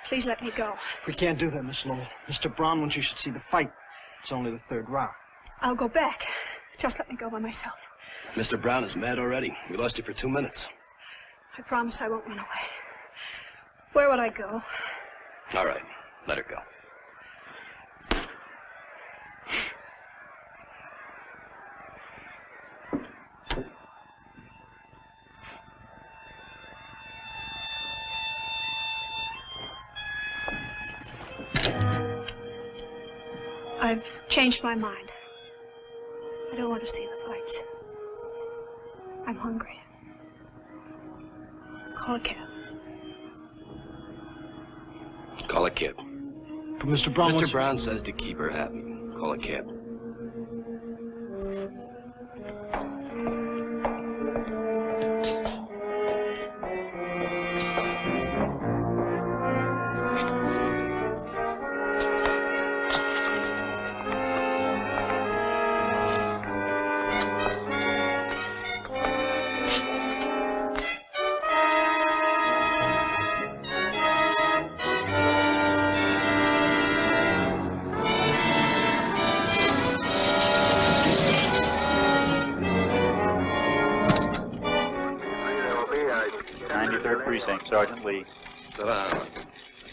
Please let me go. We can't do that, Miss Lowell. Mr. Brown wants you should see the fight. It's only the third round. I'll go back. Just let me go by myself. Mr. Brown is mad already. We lost you for 2 minutes. I promise I won't run away. Where would I go? All right, let her go. I've changed my mind. I don't want to see the fights. I'm hungry. Call a cab. Call a cab. But Mr. Brown Mr. Brown says to keep her happy. Call a cab. Sergeant Lee. Sit down.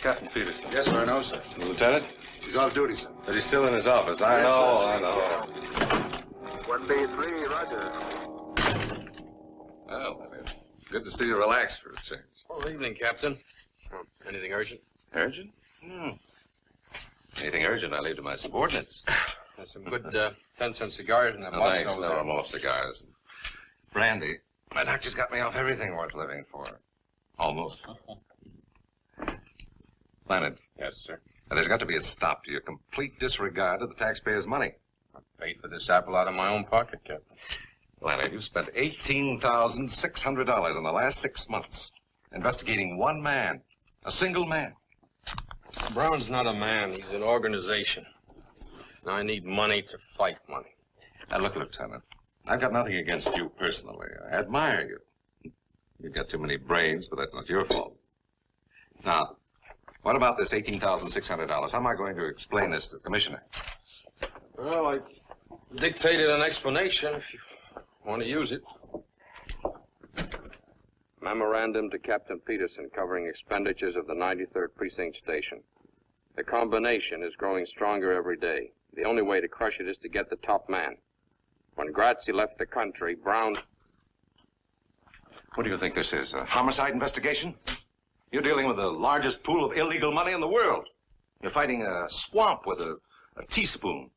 Captain Peterson. Yes, sir, I know, sir. The lieutenant? He's off duty, sir. But he's still in his office. I Yes, know, sir. I know. 1B3, roger. Well, it's good to see you relaxed for a change. Well, evening, Captain. Anything urgent? Urgent? Anything urgent, I leave to my subordinates. There's some good 10-cent cigars in that No, box thanks. over No, there. I'm off cigars. Brandy. My doctor's got me off everything worth living for. Almost. Leonard. Yes, sir. There's got to be a stop to your complete disregard of the taxpayers' money. I paid for this apple out of my own pocket, Captain. Leonard, you've spent $18,600 in the last 6 months investigating one man, a single man. Brown's not a man. He's an organization. I need money to fight money. Now, look, Lieutenant, I've got nothing against you personally. I admire you. You've got too many brains, but that's not your fault. Now, what about this $18,600? How am I going to explain this to the Commissioner? Well, I dictated an explanation if you want to use it. Memorandum to Captain Peterson covering expenditures of the 93rd Precinct Station. The combination is growing stronger every day. The only way to crush it is to get the top man. When Grazzi left the country, Brown... What do you think this is, a homicide investigation? You're dealing with the largest pool of illegal money in the world. You're fighting a swamp with a teaspoon.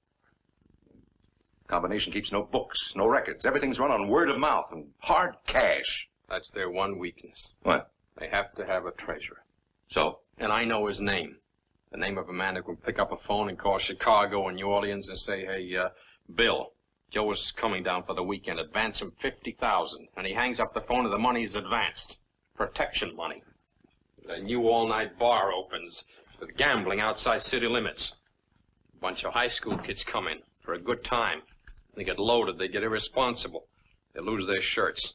Combination keeps no books, no records. Everything's run on word of mouth and hard cash. That's their one weakness. What? They have to have a treasurer. So? And I know his name. The name of a man who can pick up a phone and call Chicago and New Orleans and say, hey, Bill, Joe is coming down for the weekend. Advance him $50,000. And he hangs up the phone and the money's advanced. Protection money. The new all-night bar opens with gambling outside city limits. A bunch of high school kids come in for a good time. They get loaded. They get irresponsible. They lose their shirts.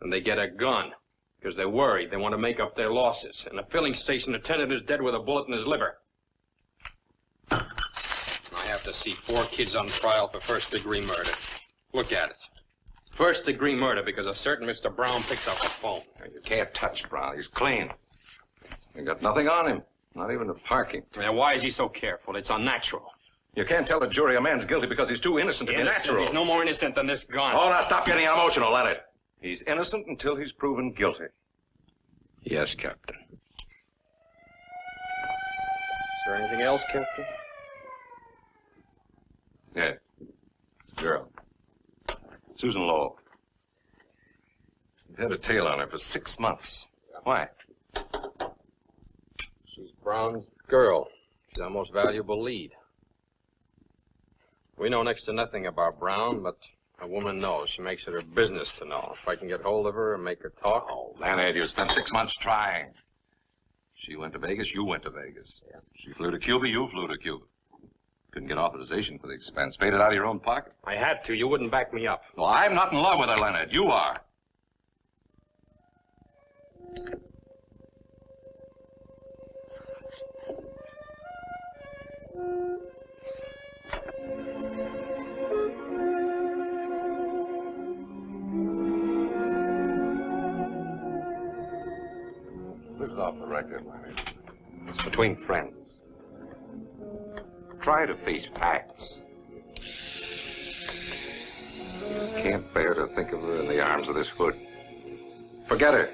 And they get a gun because they're worried. They want to make up their losses. And a filling station attendant is dead with a bullet in his liver. I have to see 4 kids on trial for first-degree murder. Look at it. First-degree murder because a certain Mr. Brown picked up the phone. You can't touch Brown. He's clean. You got nothing on him. Not even the parking. Now, why is he so careful? It's unnatural. You can't tell a jury a man's guilty because he's too innocent to be natural. He's no more innocent than this gun. Oh, now stop getting emotional, Leonard. He's innocent until he's proven guilty. Yes, Captain. Is there anything else, Captain? Yeah. Girl. Susan Lowell. You've had a tail on her for 6 months. Why? She's Brown's girl. She's our most valuable lead. We know next to nothing about Brown, but a woman knows. She makes it her business to know. If I can get hold of her and make her talk... Oh, Leonard, you spent 6 months trying. She went to Vegas, you went to Vegas. Yeah. She flew to Cuba, you flew to Cuba. Couldn't get authorization for the expense. Paid it out of your own pocket. I had to. You wouldn't back me up. Well, I'm not in love with her, Leonard. You are. This is off the record, Leonard. It's between friends. Try to face facts. You can't bear to think of her in the arms of this hood. Forget her.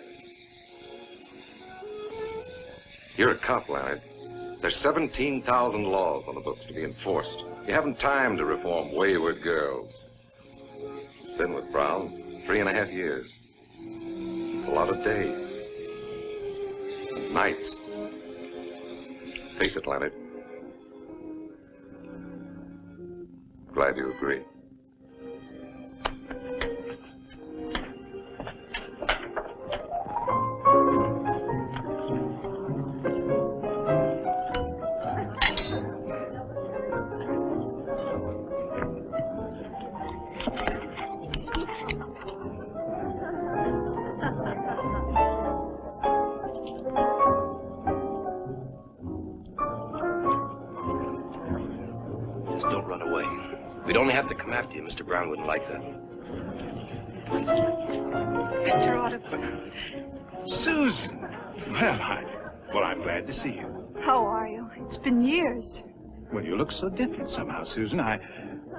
You're a cop, Leonard. There's 17,000 laws on the books to be enforced. You haven't time to reform wayward girls. Been with Brown 3.5 years. It's a lot of days. And nights. Face it, Leonard. Glad you agree. Just don't run away. We'd only have to come after you. Mr. Brown wouldn't like that. Mr. Audubon, Susan! Well, I'm glad to see you. how are you? It's been years. Well, you look so different somehow, Susan. I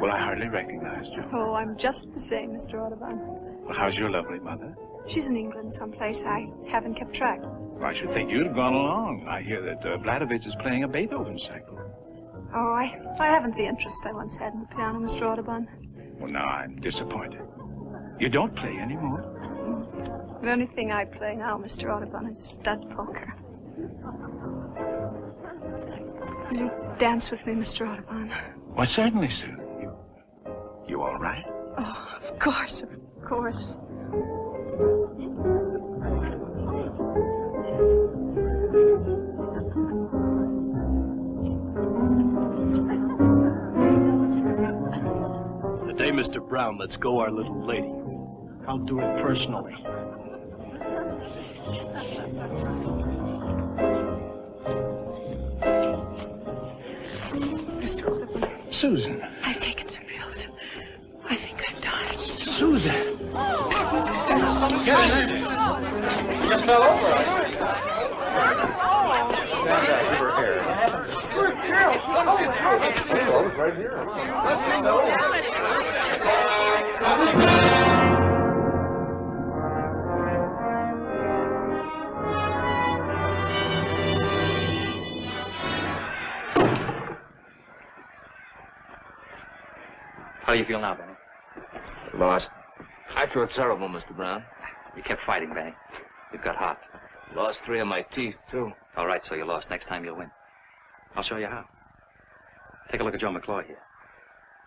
hardly recognized you. Oh, I'm just the same, Mr. Audubon. Well, how's your lovely mother? She's in England someplace. I haven't kept track. Well, I should think you'd have gone along. I hear that Vladovich is playing a Beethoven cycle. Oh, I haven't the interest I once had in the piano, Mr. Audubon. Well, now I'm disappointed. You don't play anymore? The only thing I play now, Mr. Audubon, is stud poker. Will you dance with me, Mr. Audubon? Well, certainly, Sue. You all right? Oh, of course, of course. The day Mr. Brown lets go our little lady, I'll do it personally. Mr. Audubon, Susan. I've taken some pills. I think I've died. Susan! How do you feel now, Benny? Lost. I feel terrible, Mr. Brown. You kept fighting, Benny. You've got heart. Lost 3 of my teeth, too. All right, so you lost. Next time you'll win. I'll show you how. Take a look at Joe McCloy here.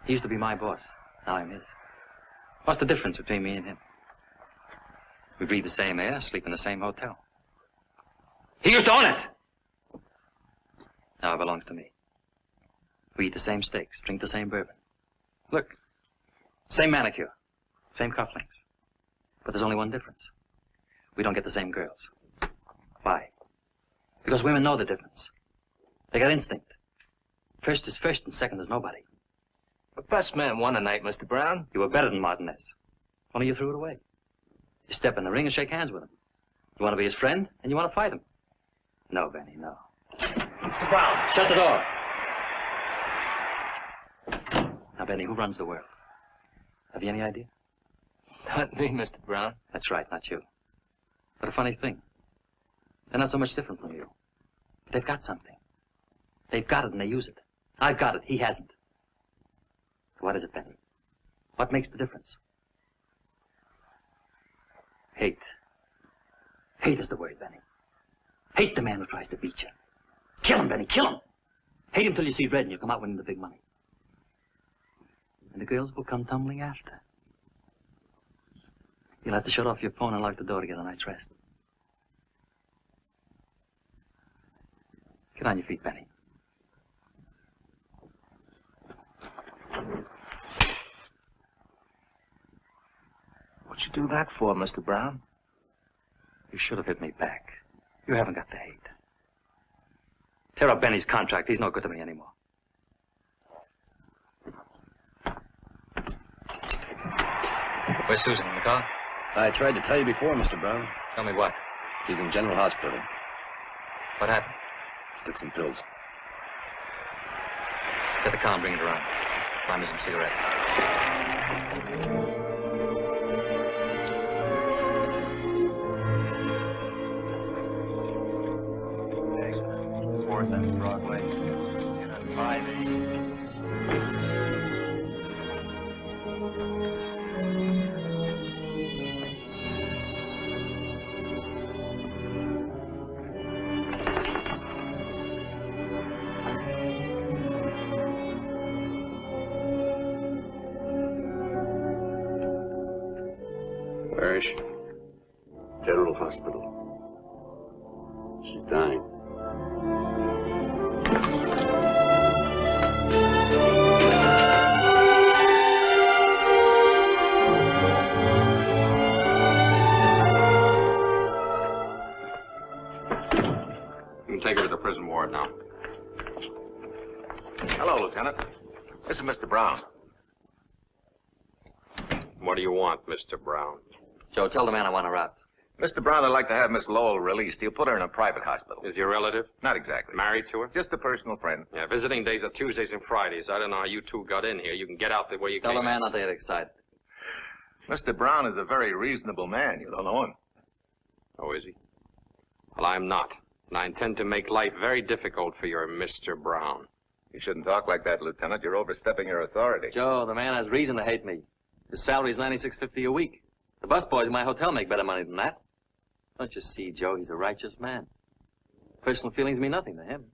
He used to be my boss. Now I'm his. What's the difference between me and him? We breathe the same air, sleep in the same hotel. He used to own it! Now it belongs to me. We eat the same steaks, drink the same bourbon. Look, same manicure, same cufflinks. But there's only one difference. We don't get the same girls. Why? Because women know the difference. They got instinct. First is first and second is nobody. The best man won tonight, Mr. Brown. You were better than Martinez. Only you threw it away. You step in the ring and shake hands with him. You want to be his friend and you want to fight him. No, Benny, no. Mr. Brown, shut the door. Now, Benny, who runs the world? Have you any idea? Not me, Mr. Brown. That's right, not you. But a funny thing. They're not so much different from you. But they've got something. They've got it and they use it. I've got it. He hasn't. So what is it, Benny? What makes the difference? Hate. Hate is the word, Benny. Hate the man who tries to beat you. Kill him, Benny. Kill him. Hate him till you see red and you come out winning the big money. And the girls will come tumbling after. You'll have to shut off your phone and lock the door to get a night's rest. Get on your feet, Benny. What'd you do that for, Mr. Brown? You should have hit me back. You haven't got the hate. Tear up Benny's contract. He's no good to me anymore. Where's Susan, in the car? I tried to tell you before, Mr. Brown. Tell me what? She's in General Hospital. What happened? She took some pills. Get the car and bring it around. Buy me some cigarettes. Fourth and Broadway. In on 5-8. Where is she? General Hospital. She's dying. You can take her to the prison ward now. Hello, Lieutenant. This is Mr. Brown. What do you want, Mr. Brown? Joe, tell the man I want her out. Mr. Brown would like to have Miss Lowell released. He'll put her in a private hospital. Is your relative? Not exactly. Married to her? Just a personal friend. Yeah, visiting days are Tuesdays and Fridays. I don't know how you two got in here. You can get out the way you Tell came the man in. not to get excited. Mr. Brown is a very reasonable man. You don't know him. Oh, is he? Well, I'm not. And I intend to make life very difficult for your Mr. Brown. You shouldn't talk like that, Lieutenant. You're overstepping your authority. Joe, the man has reason to hate me. His salary's $96.50 a week. The busboys in my hotel make better money than that. Don't you see, Joe? He's a righteous man. Personal feelings mean nothing to him.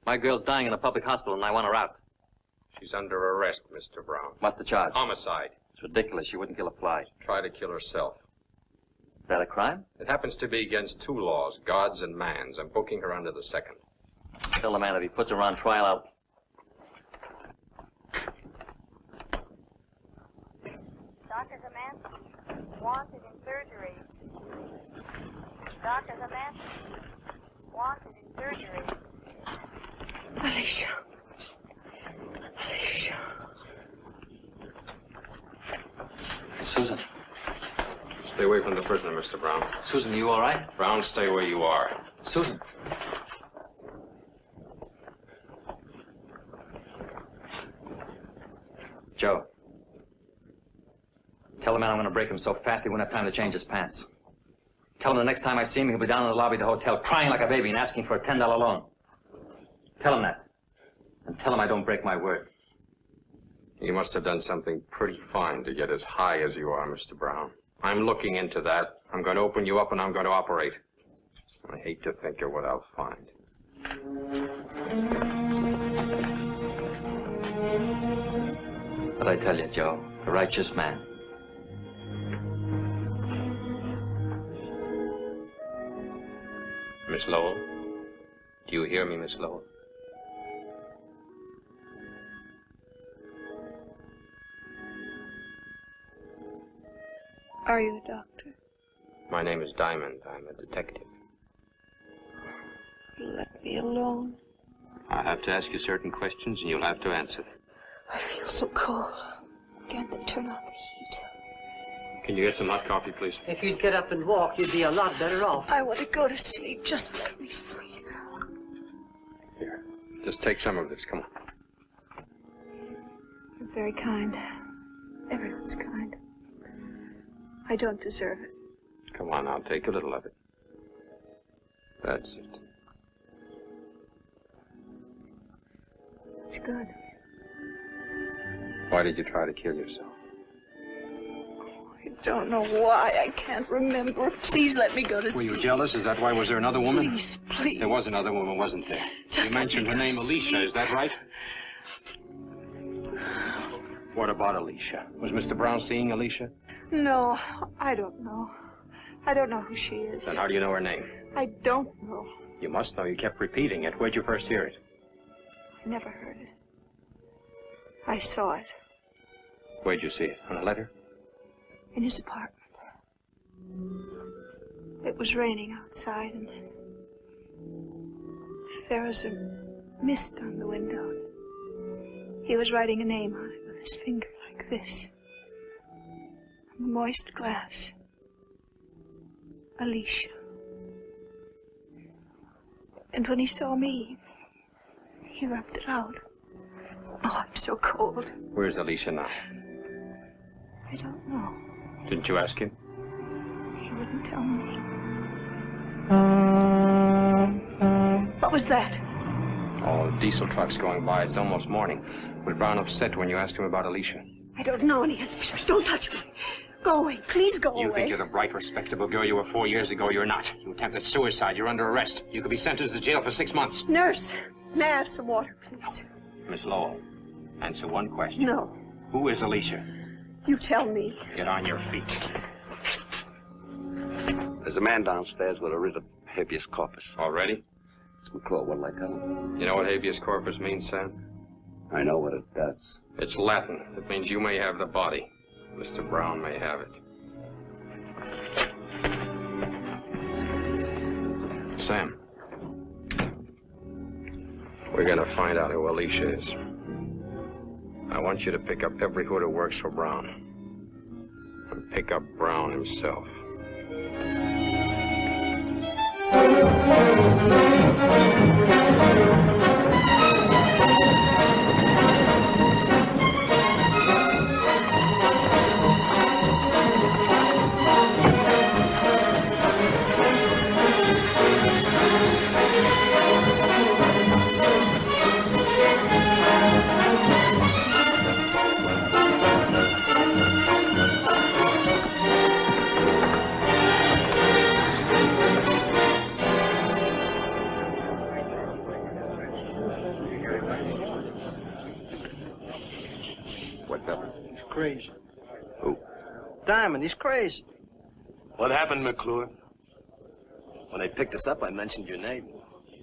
My girl's dying in a public hospital, and I want her out. She's under arrest, Mr. Brown. What's the charge? Homicide. It's ridiculous. She wouldn't kill a fly. Try to kill herself. Is that a crime? It happens to be against two laws, God's and man's. I'm booking her under the second. Tell the man if he puts her on trial, I'll... Dr. Zamansky, wanted in surgery. Dr. Zamansky, wanted in surgery. Alicia. Alicia. Susan. Stay away from the prisoner, Mr. Brown. Susan, you all right? Brown, stay where you are. Susan. Joe. Tell the man I'm going to break him so fast he won't have time to change his pants. Tell him the next time I see him, he'll be down in the lobby of the hotel crying like a baby and asking for a $10 loan. Tell him that. And tell him I don't break my word. You must have done something pretty fine to get as high as you are, Mr. Brown. I'm looking into that. I'm going to open you up and I'm going to operate. I hate to think of what I'll find. But I tell you, Joe, a righteous man. Miss Lowell? Do you hear me, Miss Lowell? Are you a doctor? My name is Diamond. I'm a detective. Let me alone. I have to ask you certain questions, and you'll have to answer them. I feel so cold. Can't they turn on the heat? Can you get some hot coffee, please? If you'd get up and walk, you'd be a lot better off. I want to go to sleep. Just let me sleep. Here. Just take some of this. Come on. You're very kind. Everyone's kind. I don't deserve it. Come on, I'll take a little of it. That's it. It's good. Why did you try to kill yourself? I don't know why. I can't remember. Please let me go to Were sleep. you jealous? Is that why? Was there another woman? Please, please. There was another woman, wasn't there? Just you mentioned her name, Alicia. sleep. Is that right? What about Alicia? Was Mr. Brown seeing Alicia? No, I don't know. I don't know who she is. Then how do you know her name? I don't know. You must know. You kept repeating it. Where'd you first hear it? I never heard it. I saw it Where'd you see it? On a letter? in his apartment. It was raining outside, and there was a mist on the window. He was writing a name on it with his finger like this. On the moist glass. Alicia. And when he saw me, he rubbed it out. Oh, I'm so cold. Where's Alicia now? I don't know. Didn't you ask him? He wouldn't tell me. What was that? Oh, diesel trucks going by. It's almost morning. Was Brown upset when you asked him about Alicia? I don't know any Alicia. Don't touch me. Go away. Please go away. You think you're the bright, respectable girl you were 4 years ago. You're not. You attempted suicide. You're under arrest. You could be sentenced to jail for 6 months. Nurse, may I have some water, please? Miss Lowell, answer one question. No. Who is Alicia? You tell me. Get on your feet. There's a man downstairs with a writ of habeas corpus. Already? It's McClure. What'll I tell him? You know what habeas corpus means, Sam? I know what it does. It's Latin. It means you may have the body. Mr. Brown may have it. Sam, we're gonna find out who Alicia is. I want you to pick up every hood who works for Brown. And pick up Brown himself. What's up? He's crazy. Who? Diamond, he's crazy. What happened, McClure? When they picked us up, I mentioned your name.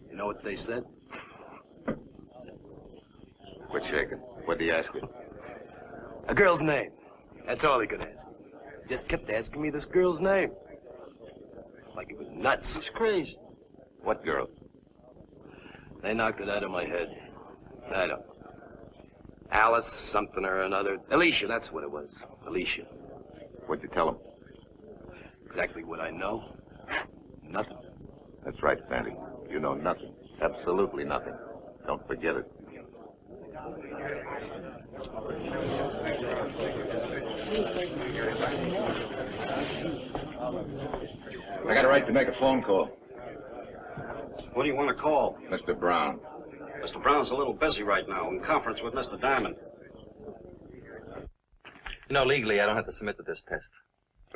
You know what they said? Quit shaking. What'd he ask you? A girl's name. That's all he could ask me. He just kept asking me this girl's name. Like it was nuts. He's crazy. What girl? They knocked it out of my head. I don't know. Alice something or another. Alicia, that's what it was. Alicia. What'd you tell him? Exactly what I know. Nothing. That's right, Sandy. You know nothing. Absolutely nothing. Don't forget it. I got a right to make a phone call. What do you want to call? Mr. Brown. Mr. Brown's a little busy right now in conference with Mr. Diamond. You know, legally, I don't have to submit to this test.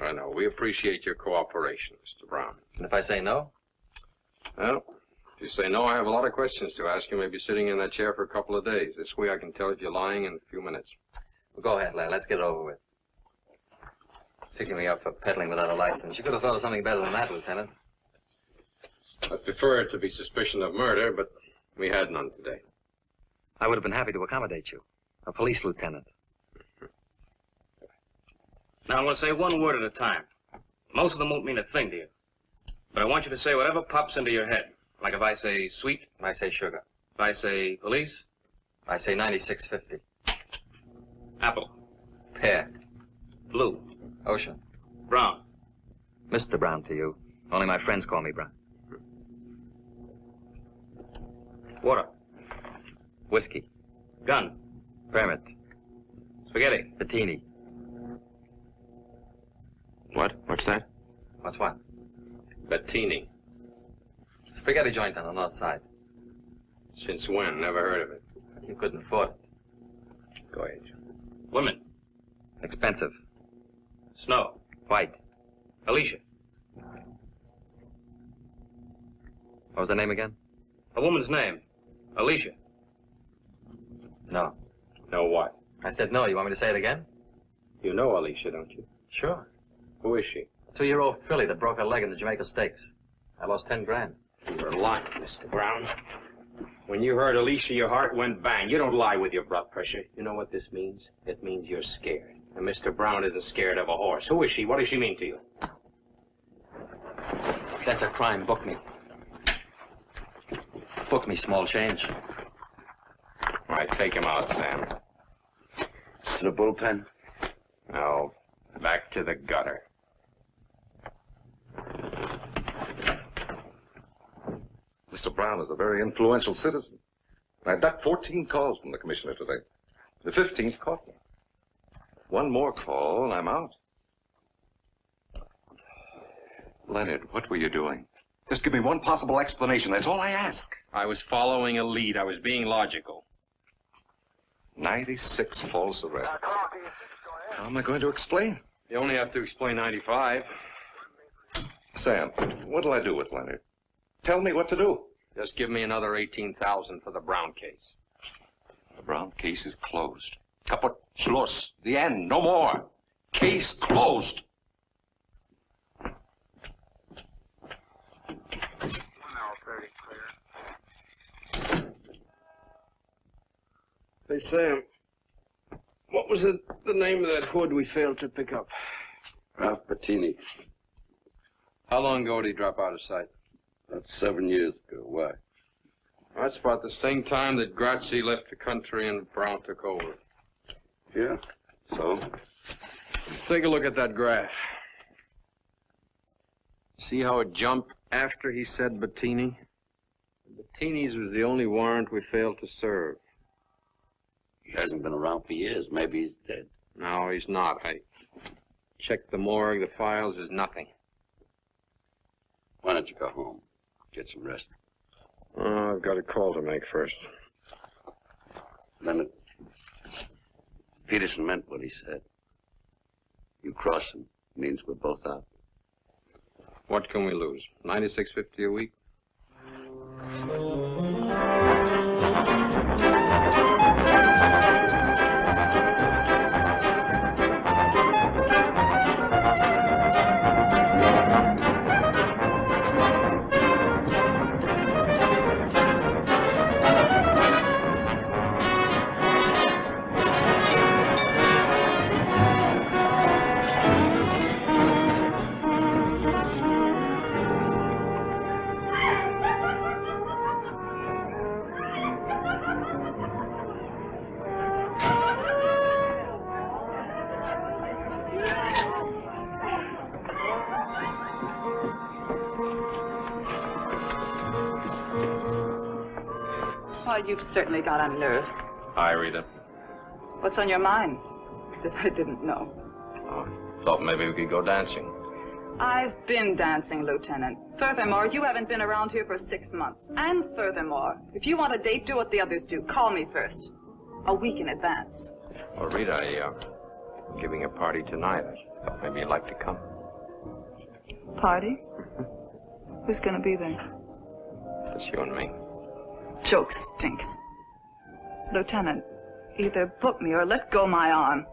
I know. We appreciate your cooperation, Mr. Brown. And if I say no? Well, if you say no, I have a lot of questions to ask you. Maybe sitting in that chair for a couple of days. This way I can tell if you're lying in a few minutes. Well, go ahead, lad. Let's get it over with. Picking me up for peddling without a license. You could have thought of something better than that, Lieutenant. I'd prefer it to be suspicion of murder, but we had none today. I would have been happy to accommodate you. A police lieutenant. Now, I'm going to say one word at a time. Most of them won't mean a thing to you. But I want you to say whatever pops into your head. Like if I say sweet. I say sugar. If I say police. I say 9650. Apple. Pear. Blue. Ocean. Brown. Mr. Brown to you. Only my friends call me Brown. Water. Whiskey. Gun. Permit. Spaghetti. Bettini. What? What's that? What's what? Bettini. Spaghetti joint on the north side. Since when? Never heard of it. You couldn't afford it. Go ahead. Women. Expensive. Snow. White. Alicia. What was the name again? A woman's name. Alicia. No. No what? I said no. You want me to say it again? You know Alicia, don't you? Sure. Who is she? A 2-year-old filly that broke her leg in the Jamaica Stakes. I lost 10 grand. You're lying, Mr. Brown. When you heard Alicia, your heart went bang. You don't lie with your blood pressure. You know what this means? It means you're scared. And Mr. Brown isn't scared of a horse. Who is she? What does she mean to you? That's a crime. Book me. Book me, small change. All right, take him out, Sam. To the bullpen? No, back to the gutter. Mr. Brown is a very influential citizen. I ducked 14 calls from the commissioner today. The 15th caught me. One more call and I'm out. Leonard, what were you doing? Just give me one possible explanation. That's all I ask. I was following a lead. I was being logical. 96 false arrests. How am I going to explain? You only have to explain 95. Sam, what'll I do with Leonard? Tell me what to do. Just give me another 18,000 for the Brown case. The Brown case is closed. Kaput, Schluss. The end. No more. Case closed. Hey, Sam, what was the name of that hood we failed to pick up? Ralph Bettini. How long ago did he drop out of sight? About 7 years ago. Why? That's about the same time that Grazie left the country and Brown took over. Yeah, so? Take a look at that graph. See how it jumped after he said Bettini? Bettini's was the only warrant we failed to serve. He hasn't been around for years. Maybe he's dead. No, he's not. I checked the morgue, the files, there's nothing. Why don't you go home? Get some rest. Oh, I've got a call to make first. Leonard, Peterson meant what he said. You cross him means we're both out. What can we lose? $96.50 a week? Well, you've certainly got on nerve. Hi, Rita. What's on your mind? As if I didn't know. Oh, thought maybe we could go dancing. I've been dancing, Lieutenant. Furthermore, you haven't been around here for 6 months. And furthermore, if you want a date, do what the others do. Call me first. A week in advance. Well, Rita, I'm giving a party tonight. I thought maybe you'd like to come. Party? Who's going to be there? Just you and me. Joke stinks. Lieutenant, either book me or let go my arm.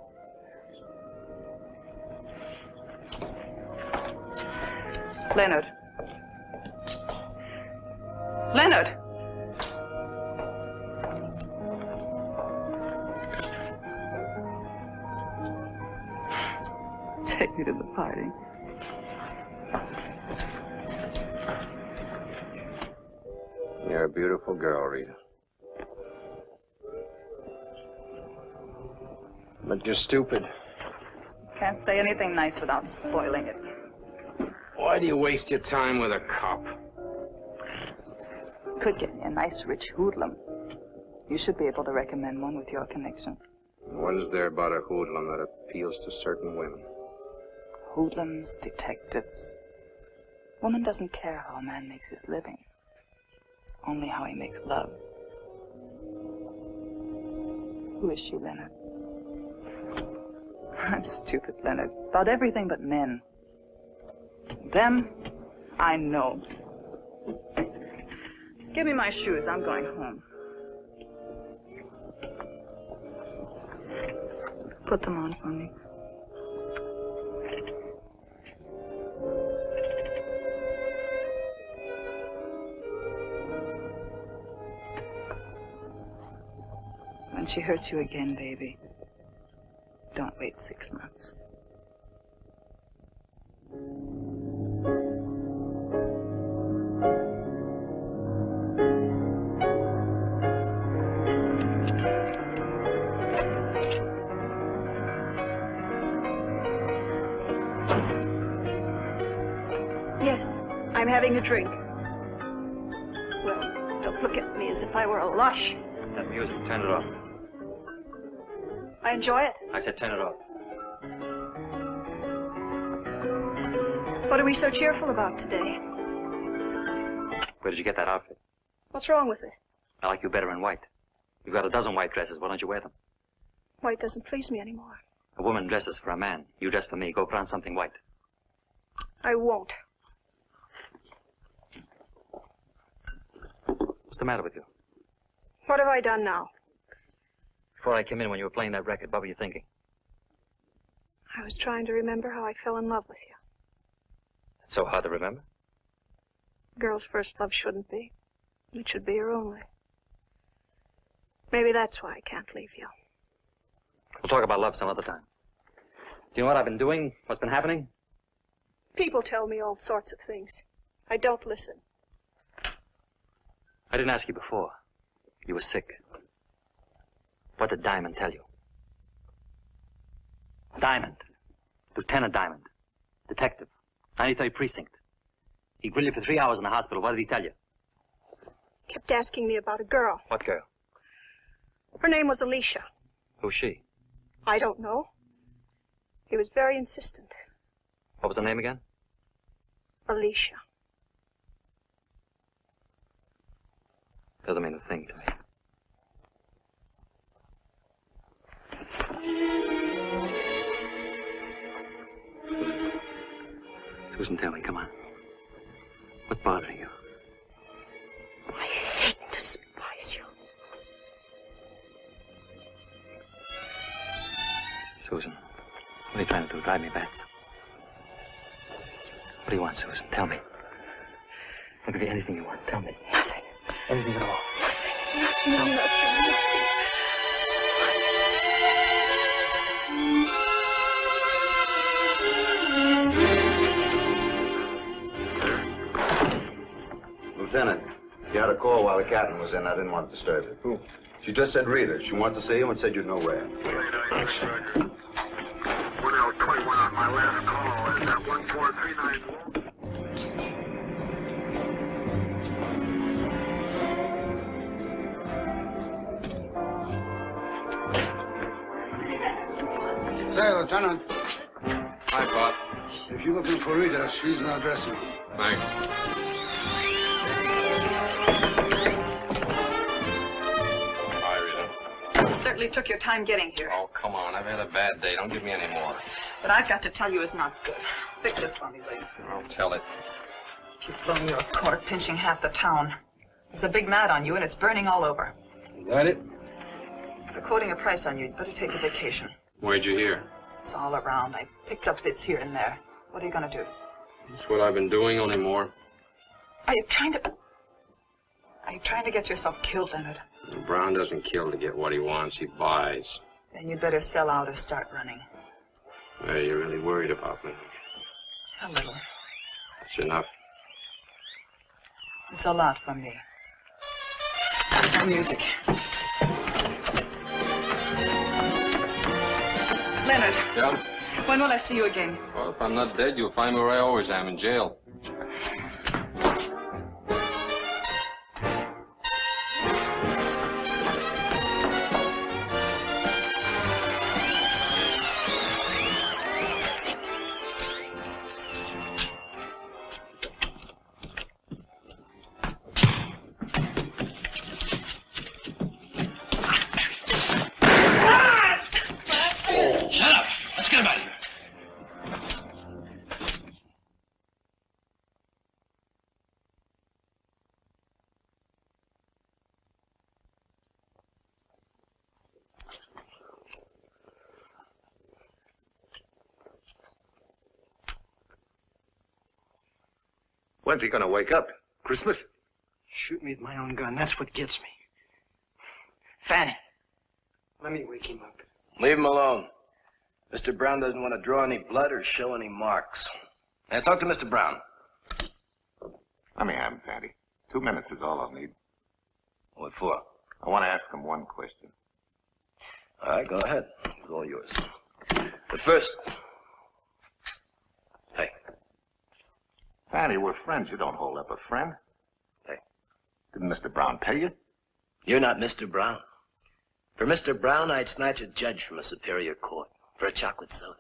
Leonard. Leonard! Take me to the party. You're a beautiful girl, Rita. But you're stupid. Can't say anything nice without spoiling it. Why do you waste your time with a cop? Could get me a nice rich hoodlum. You should be able to recommend one with your connections. What is there about a hoodlum that appeals to certain women? Hoodlums, detectives. Woman doesn't care how a man makes his living. Only how he makes love. Who is she, Leonard? I'm stupid, Leonard. About everything but men. Them, I know. Give me my shoes. I'm going home. Put them on for me. When she hurts you again, baby, don't wait 6 months. Yes, I'm having a drink. Well, Don't look at me as if I were a lush. That music, turn it off. I enjoy it. I said turn it off. What are we so cheerful about today? Where did you get that outfit? What's wrong with it? I like you better in white. You've got a dozen white dresses. Why don't you wear them? White doesn't please me anymore. A woman dresses for a man. You dress for me. Go put on something white. I won't. What's the matter with you? What have I done now? Before I came in when you were playing that record, what were you thinking? I was trying to remember how I fell in love with you. It's so hard to remember. A girl's first love shouldn't be. It should be her only. Maybe that's why I can't leave you. We'll talk about love some other time. Do you know what I've been doing? What's been happening? People tell me all sorts of things. I don't listen. I didn't ask you before. You were sick. What did Diamond tell you? Diamond. Lieutenant Diamond. Detective. 93rd Precinct. He grilled you for 3 hours in the hospital. What did he tell you? Kept asking me about a girl. What girl? Her name was Alicia. Who's she? I don't know. He was very insistent. What was her name again? Alicia. Doesn't mean a thing to me. Susan, tell me, come on. What's bothering you? I hate and despise you. Susan, what are you trying to do? Drive me bats? What do you want, Susan? Tell me. I'll give you anything you want. Tell me. Nothing. Anything at all. Nothing. Nothing. Lieutenant, you had a call while the captain was in. I didn't want to disturb you. Who? She just said Rita. She wants to see you and said you'd know where. 1021 on my last call. Is that 14394? Say, Lieutenant. Hi, Pop. If you're looking for Rita, she's in our dressing room. Thanks. Certainly took your time getting here. Oh, come on. I've had a bad day. Don't give me any more. But I've got to tell you it's not good. Fix this for me, will you? I'll tell it. You've blown your cork, pinching half the town. There's a big mat on you, and it's burning all over. You got it? They're quoting a price on you. You'd better take a vacation. Where'd you hear? It's all around. I picked up bits here and there. What are you going to do? That's what I've been doing, only more. Are you trying to get yourself killed, Leonard? Brown doesn't kill to get what he wants. He buys. Then you'd better sell out or start running. Well, you're really worried about me. A little. That's enough. It's a lot from me. That's our music. Leonard. Yeah? When will I see you again? Well, if I'm not dead, you'll find me where I always am, in jail. Shut up! Let's get him out of here. When's he gonna wake up? Christmas? Shoot me with my own gun. That's what gets me. Fanny, let me wake him up. Leave him alone. Mr. Brown doesn't want to draw any blood or show any marks. Now, talk to Mr. Brown. Let me have him, Fatty. 2 minutes is all I'll need. What for? I want to ask him one question. All right, go ahead. It's all yours. But first... Hey. Fatty, we're friends. You don't hold up a friend. Hey. Didn't Mr. Brown pay you? You're not Mr. Brown. For Mr. Brown, I'd snatch a judge from a superior court for a chocolate soda.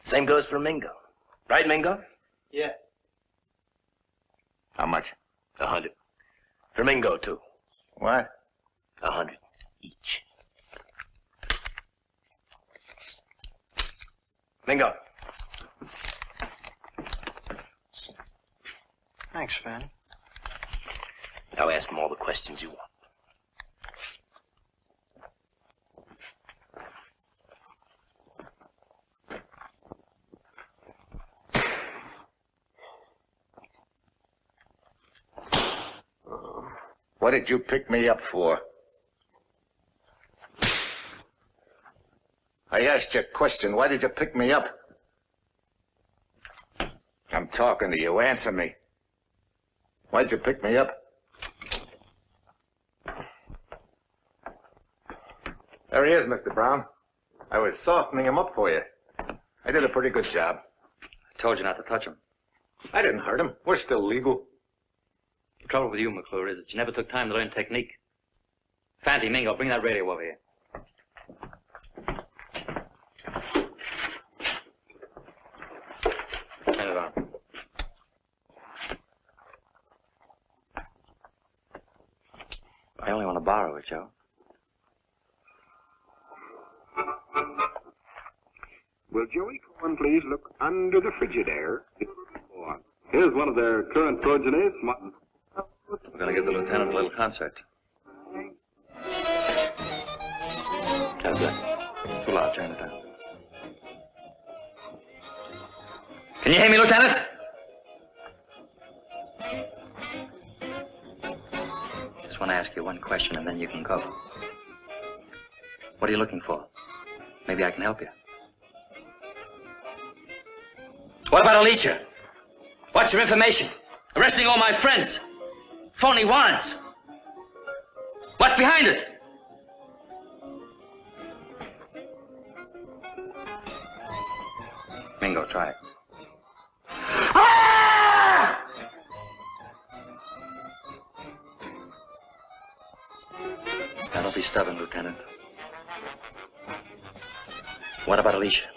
Same goes for Mingo. Right, Mingo? Yeah. How much? 100. For Mingo, too. What? 100 each. Mingo. Thanks, Fanny. Now ask him all the questions you want. What did you pick me up for? I asked you a question. Why did you pick me up? I'm talking to you. Answer me. Why'd you pick me up? There he is, Mr. Brown. I was softening him up for you. I did a pretty good job. I told you not to touch him. I didn't hurt him. We're still legal. The trouble with you, McClure, is that you never took time to learn technique. Fanty, Mingo, bring that radio over here. Turn it on. I only want to borrow it, Joe. Will Joey Cohen please look under the Frigidaire? Here's one of their current progenies. We're going to give the lieutenant a little concert. How's that? Too loud. Turn it down. Can you hear me, Lieutenant? Just want to ask you one question, and then you can go. What are you looking for? Maybe I can help you. What about Alicia? What's your information? Arresting all my friends. Phony warrants. What's behind it? Mingo, try it. Ah! Now, don't be stubborn, Lieutenant. What about Alicia?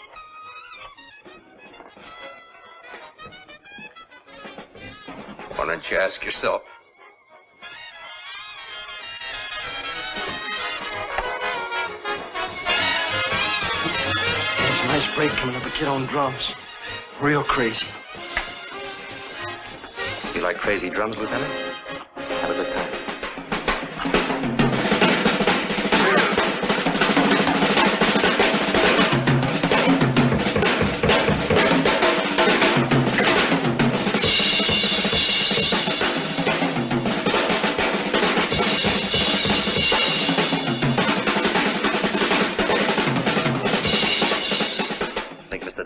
Why don't you ask yourself? There's a nice break coming up a kid on drums. Real crazy. You like crazy drums, Lieutenant? Have a good time.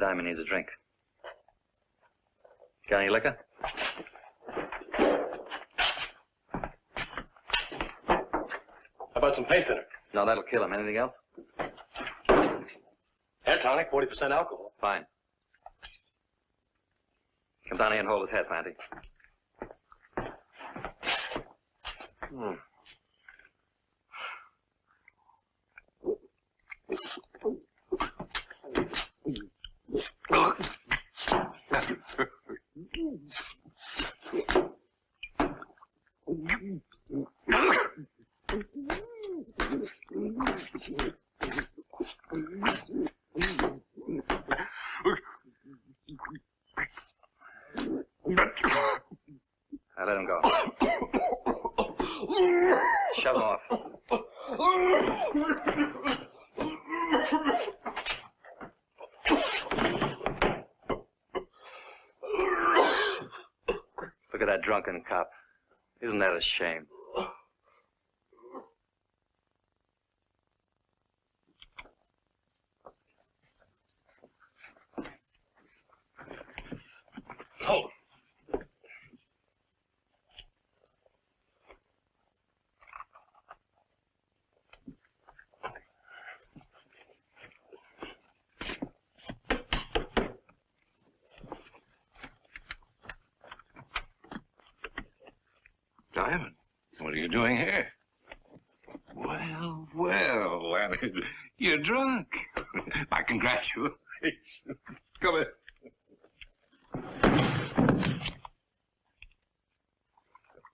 Diamond needs a drink. Got any liquor? How about some paint thinner? No, that'll kill him. Anything else? Hair tonic, 40% alcohol. Fine. Come down here and hold his head, Fanty. Now let him go. Shove him off. Look at that drunken cop. Isn't that a shame? Hold him. Diamond. What are you doing here? Well, Leonard, you're drunk. My congratulations. Come here.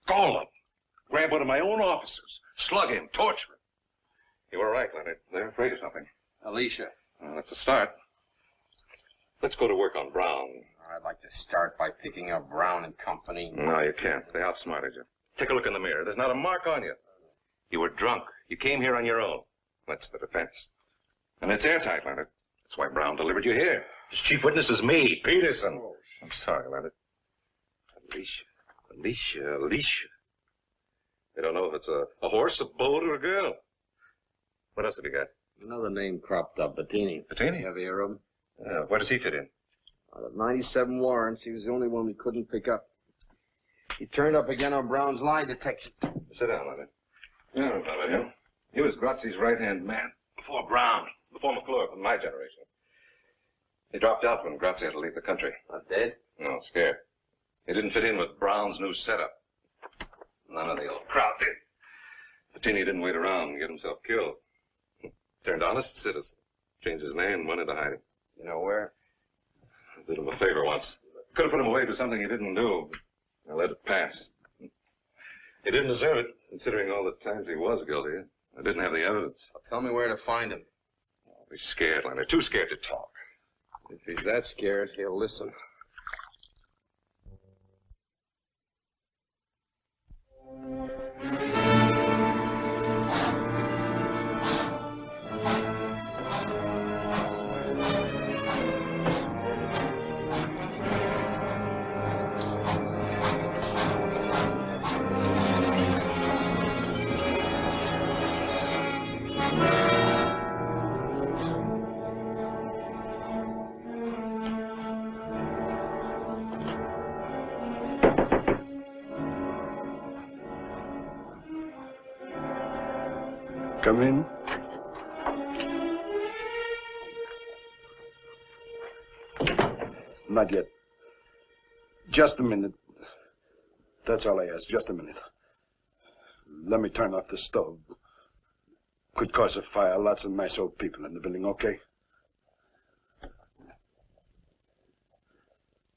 Call him. Grab one of my own officers. Slug him. Torture him. You were right, Leonard. They're afraid of something. Alicia. Well, that's a start. Let's go to work on Brown. I'd like to start by picking up Brown and Company. No, you can't. They outsmarted you. Take a look in the mirror. There's not a mark on you. You were drunk. You came here on your own. That's the defense. And it's airtight, Leonard. That's why Brown delivered you here. His chief witness is me, Peterson. Oh, I'm sorry, Leonard. Alicia. They don't know if it's a horse, a boat, or a girl. What else have you got? Another name cropped up, Bettini. Bettini? You ever hear of him? Yeah, where does he fit in? Out of 97 warrants, he was the only one we couldn't pick up. He turned up again on Brown's lie detection. Sit down, Leonard. You know about him. He was Grazzi's right-hand man. Before Brown. Before McClure, from my generation. He dropped out when Grazzi had to leave the country. Not dead? No, scared. He didn't fit in with Brown's new setup. None of the old crowd did. Bettini didn't wait around and get himself killed. Turned honest citizen. Changed his name and went into hiding. You know where? I did him a favor once. Could have put him away for something he didn't do. I let it pass. He didn't deserve it, considering all the times he was guilty. I didn't have the evidence. Well, tell me where to find him. Oh, he's scared, Leonard. Too scared to talk. If he's that scared, he'll listen. Come in. Not yet. Just a minute. That's all I ask, just a minute. Let me turn off the stove. Could cause a fire. Lots of nice old people in the building, okay?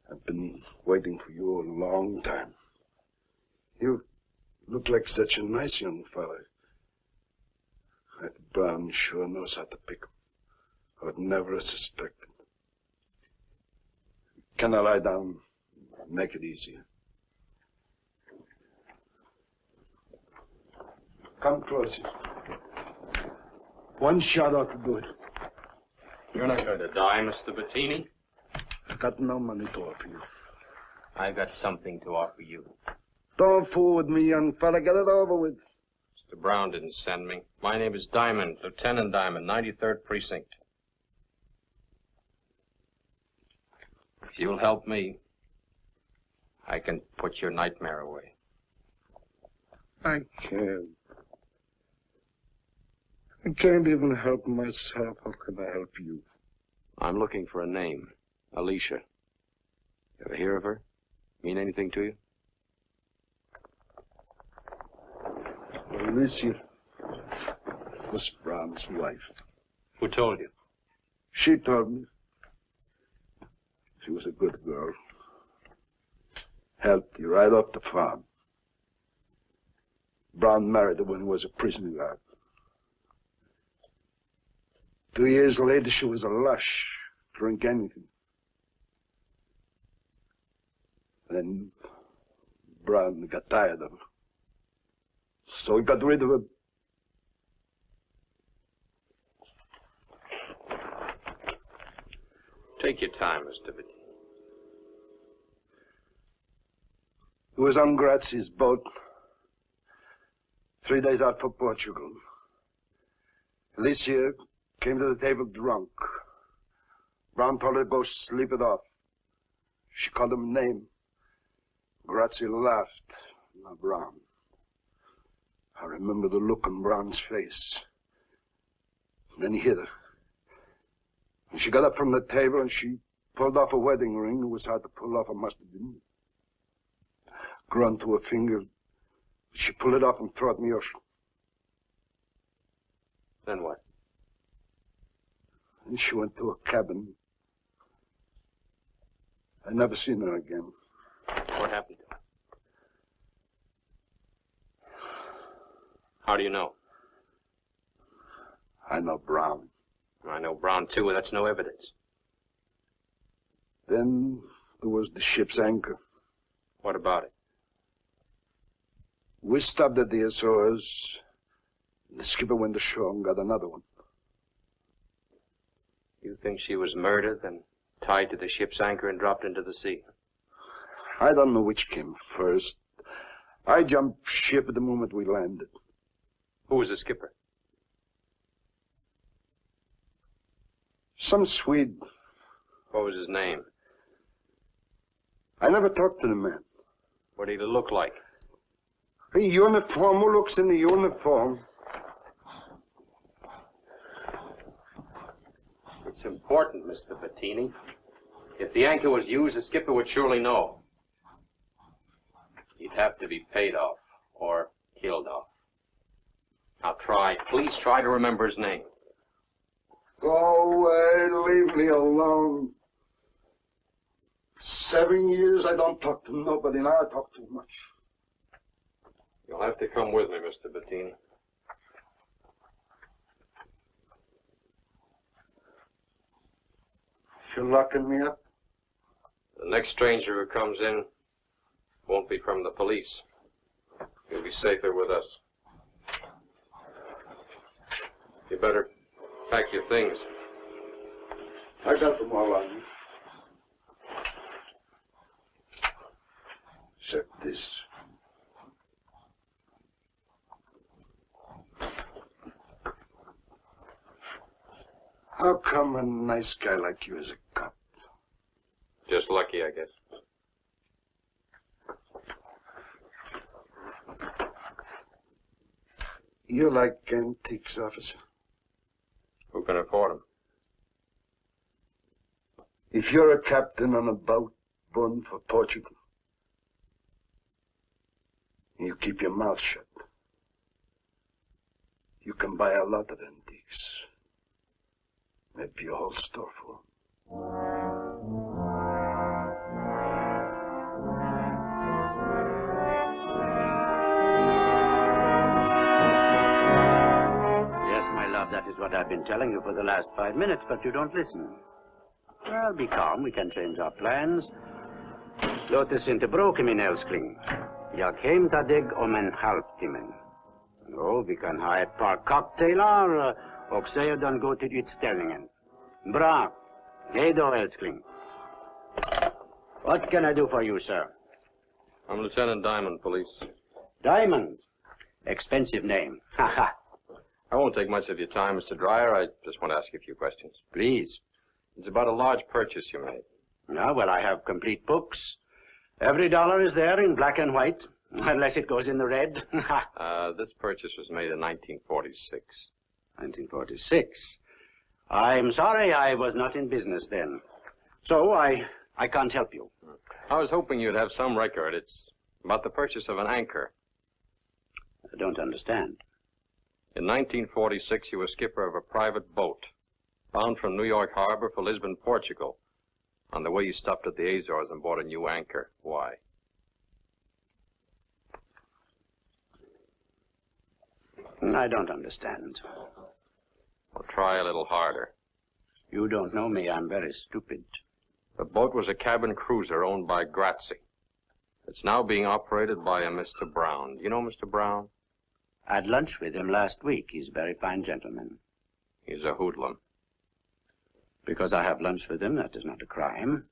I've been waiting for you a long time. You look like such a nice young fellow. That Brown sure knows how to pick 'em. I would never have suspected. Can I lie down? Make it easier. Come closer. One shot ought to do it. You're not going to die, Mr. Bettini. I got no money to offer you. I've got something to offer you. Don't fool with me, young fella. Get it over with. Mr. Brown didn't send me. My name is Diamond, Lieutenant Diamond, 93rd Precinct. If you'll help me, I can put your nightmare away. I can't. I can't even help myself. How can I help you? I'm looking for a name. Alicia. You ever hear of her? Mean anything to you? Alicia was Brown's wife. Who told you? She told me. She was a good girl. Helped you right off the farm. Brown married her when he was a prison guard. 2 years later, she was a lush. Drink anything. Then Brown got tired of her. So he got rid of her. Take your time, Mr. Bettini. He was on Grazzi's boat. 3 days out for Portugal. Alicia came to the table drunk. Brown told her to go sleep it off. She called him a name. Grazzi laughed. Now Brown. I remember the look on Brown's face. And then he hit her. And she got up from the table and she pulled off a wedding ring. It was hard to pull off. It must have been grown to her finger. She pulled it off and threw it in the ocean. Then what? And she went to a cabin. I never seen her again. What happened to her? How do you know? I know Brown. I know Brown, too. That's no evidence. Then there was the ship's anchor. What about it? We stopped at the Azores. The skipper went ashore and got another one. You think she was murdered, then tied to the ship's anchor and dropped into the sea? I don't know which came first. I jumped ship at the moment we landed. Who was the skipper? Some Swede. What was his name? I never talked to the man. What did he look like? A uniform. Who looks in the uniform? It's important, Mr. Bettini. If the anchor was used, the skipper would surely know. He'd have to be paid off or killed off. Now please try to remember his name. Go away, leave me alone. 7 years I don't talk to nobody, now I talk too much. You'll have to come with me, Mr. Bettini. You're locking me up? The next stranger who comes in won't be from the police. You'll be safer with us. You better pack your things. I got them all on me. Except this. How come a nice guy like you is a cop? Just lucky, I guess. You like antiques, officer? Who can afford them? If you're a captain on a boat bound for Portugal, and you keep your mouth shut, you can buy a lot of antiques. Maybe a whole store full. Yes, my love, that is what I've been telling you for the last 5 minutes, but you don't listen. Well, be calm. We can change our plans. Låt oss inte bråka, min älskling. Jag hämtar dig om en halvtimme. Jo, vi kan ha ett par cocktailar och sedan gå till utställningen. Bra. Hej då, älskling. What can I do for you, sir? I'm Lieutenant Diamond, police. Diamond? Expensive name. Haha. I won't take much of your time, Mr. Dreyer. I just want to ask you a few questions. Please. It's about a large purchase you made. Ah, well, I have complete books. Every dollar is there in black and white, unless it goes in the red. This purchase was made in 1946. 1946? I'm sorry I was not in business then. So I can't help you. I was hoping you'd have some record. It's about the purchase of an anchor. I don't understand. In 1946, you were skipper of a private boat, bound from New York Harbor for Lisbon, Portugal. On the way, you stopped at the Azores and bought a new anchor. Why? I don't understand. Well, try a little harder. You don't know me. I'm very stupid. The boat was a cabin cruiser owned by Grazzi. It's now being operated by a Mr. Brown. You know Mr. Brown? I had lunch with him last week. He's a very fine gentleman. He's a hoodlum. Because I have lunch with him, that is not a crime.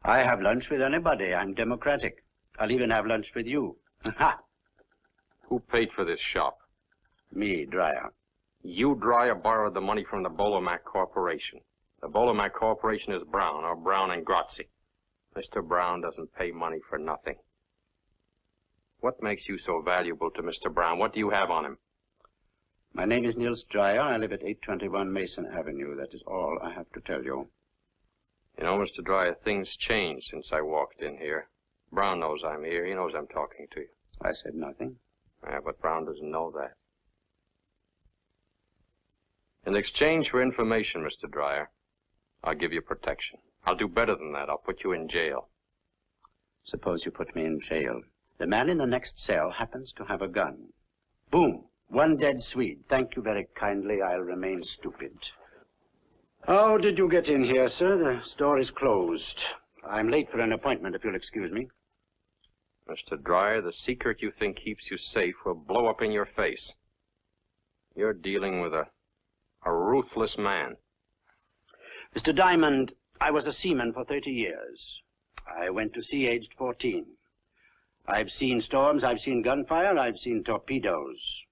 I have lunch with anybody. I'm democratic. I'll even have lunch with you. Ha! Who paid for this shop? Me, Dreyer. You, Dreyer, borrowed the money from the Bolomac Corporation. The Bolomac Corporation is Brown, or Brown and Grazzi. Mr. Brown doesn't pay money for nothing. What makes you so valuable to Mr. Brown? What do you have on him? My name is Niels Dreyer. I live at 821 Mason Avenue. That is all I have to tell you. You know, Mr. Dreyer, things changed since I walked in here. Brown knows I'm here. He knows I'm talking to you. I said nothing. Yeah, but Brown doesn't know that. In exchange for information, Mr. Dreyer, I'll give you protection. I'll do better than that. I'll put you in jail. Suppose you put me in jail. The man in the next cell happens to have a gun. Boom. One dead Swede. Thank you very kindly. I'll remain stupid. How did you get in here, sir? The store is closed. I'm late for an appointment, if you'll excuse me. Mr. Dreyer, the secret you think keeps you safe will blow up in your face. You're dealing with a ruthless man. Mr. Diamond, I was a seaman for 30 years. I went to sea aged 14. I've seen storms, I've seen gunfire, I've seen torpedoes.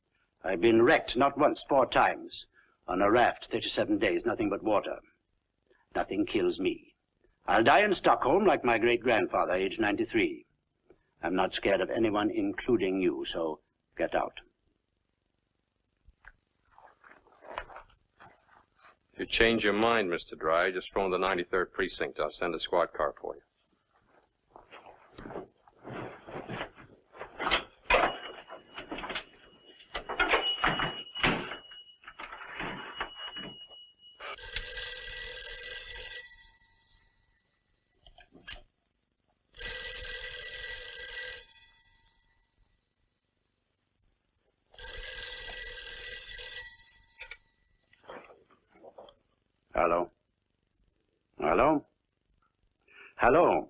I've been wrecked not once, 4 times. On a raft, 37 days, nothing but water. Nothing kills me. I'll die in Stockholm like my great-grandfather, aged 93. I'm not scared of anyone, including you, so get out. If you change your mind, Mr. Dreyer, just phone the 93rd Precinct. I'll send a squad car for you. Hello? Hello? Hello?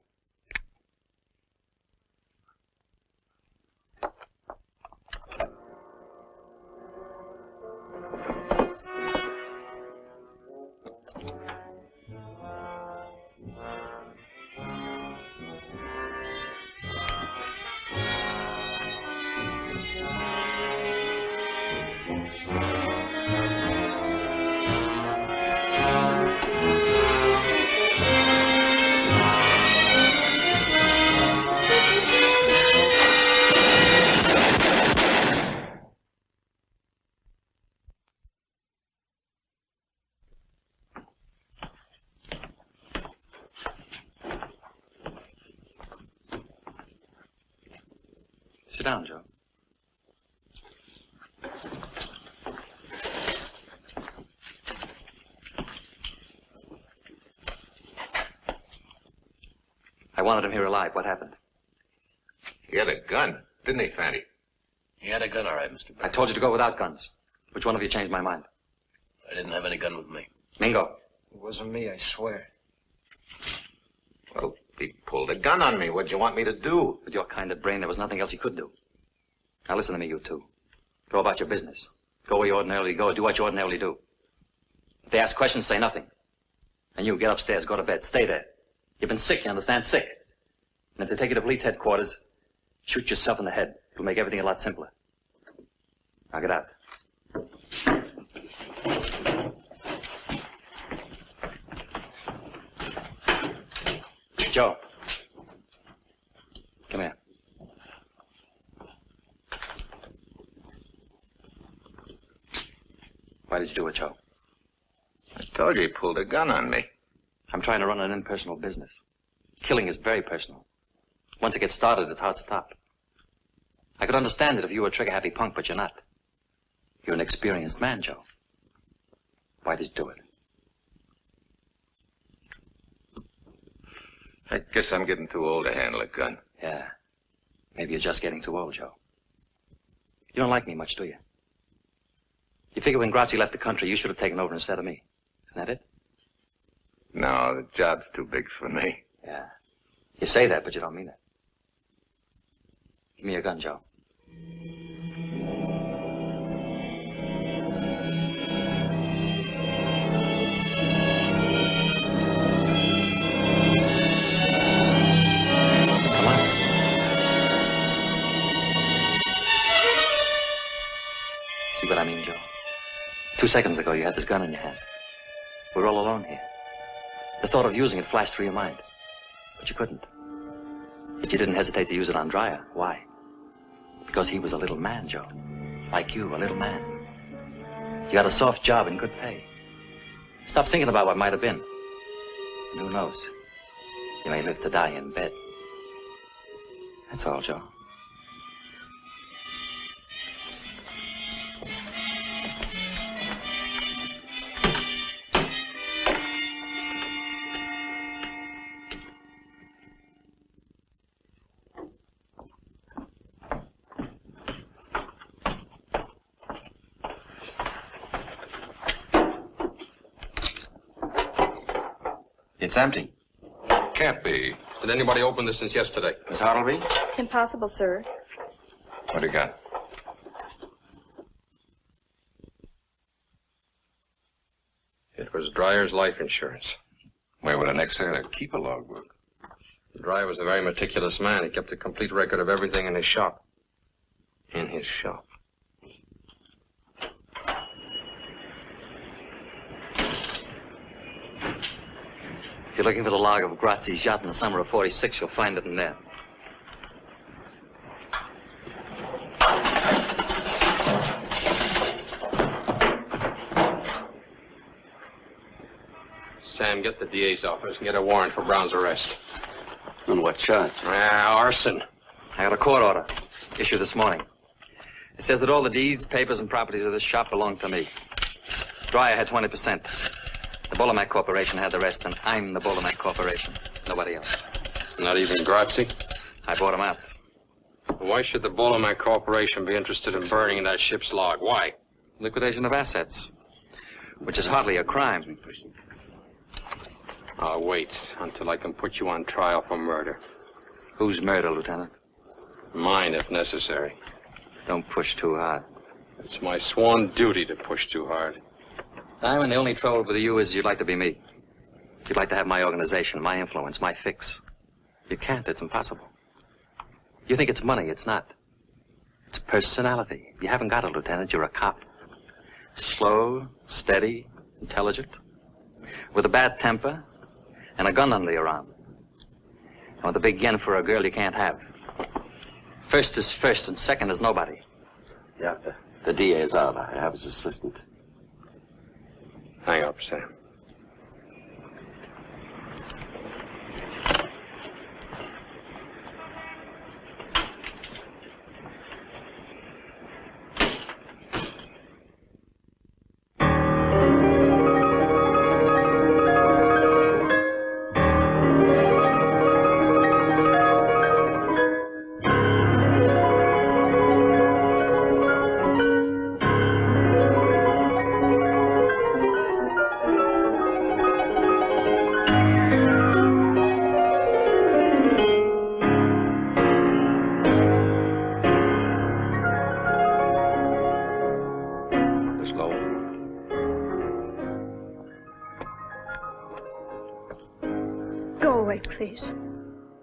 Sit down, Joe. I wanted him here alive. What happened? He had a gun, didn't he, Fanny? He had a gun, all right, Mr. Brown. I told you to go without guns. Which one of you changed my mind? I didn't have any gun with me. Mingo. It wasn't me, I swear. Well, he pulled a gun on me. What'd you want me to do? With your kind of brain, there was nothing else he could do. Now listen to me, you two. Go about your business. Go where you ordinarily go. Do what you ordinarily do. If they ask questions, say nothing. And you, get upstairs, go to bed. Stay there. You've been sick, you understand? Sick. And if they take you to police headquarters, shoot yourself in the head. It'll make everything a lot simpler. Now get out. Joe. Come here. Why did you do it, Joe? I told you he pulled a gun on me. I'm trying to run an impersonal business. Killing is very personal. Once it gets started, it's hard to stop. I could understand it if you were a trigger-happy punk, but you're not. You're an experienced man, Joe. Why did you do it? I guess I'm getting too old to handle a gun. Yeah. Maybe you're just getting too old, Joe. You don't like me much, do you? You figure when Grazi left the country, you should have taken over instead of me. Isn't that it? No, the job's too big for me. Yeah. You say that, but you don't mean it. Give me your gun, Joe. Come on. See what I mean, Joe? 2 seconds ago, you had this gun in your hand. We're all alone here. The thought of using it flashed through your mind. But you couldn't. But you didn't hesitate to use it on Dreyer. Why? Because he was a little man, Joe. Like you, a little man. You had a soft job and good pay. Stop thinking about what might have been. And who knows? You may live to die in bed. That's all, Joe. It's empty. Can't be. Did anybody open this since yesterday? Miss Hartleby? Impossible, sir. What do you got? It was Dryer's life insurance. Where would an ex-sailor keep a logbook? Dryer was a very meticulous man. He kept a complete record of everything in his shop. In his shop. If you're looking for the log of Grazzi's yacht in the summer of '46, you'll find it in there. Sam, get the DA's office and get a warrant for Brown's arrest. On what charge? Arson. I got a court order issued this morning. It says that all the deeds, papers, and properties of this shop belong to me. Dryer had 20%. The Bullamac Corporation had the rest, and I'm the Bullamac Corporation. Nobody else. Not even Grazzi? I bought him out. Why should the Bullamac Corporation be interested in burning that ship's log? Why? Liquidation of assets, which is hardly a crime. I'll wait until I can put you on trial for murder. Whose murder, Lieutenant? Mine, if necessary. Don't push too hard. It's my sworn duty to push too hard. Diamond, the only trouble with you is you'd like to be me. You'd like to have my organization, my influence, my fix. You can't. It's impossible. You think it's money. It's not. It's personality. You haven't got it, Lieutenant. You're a cop. Slow, steady, intelligent, with a bad temper and a gun under your arm. And with a big yen for a girl you can't have. First is first and second is nobody. Yeah, the DA is out. I have his assistant. Hang up, Sam. Please.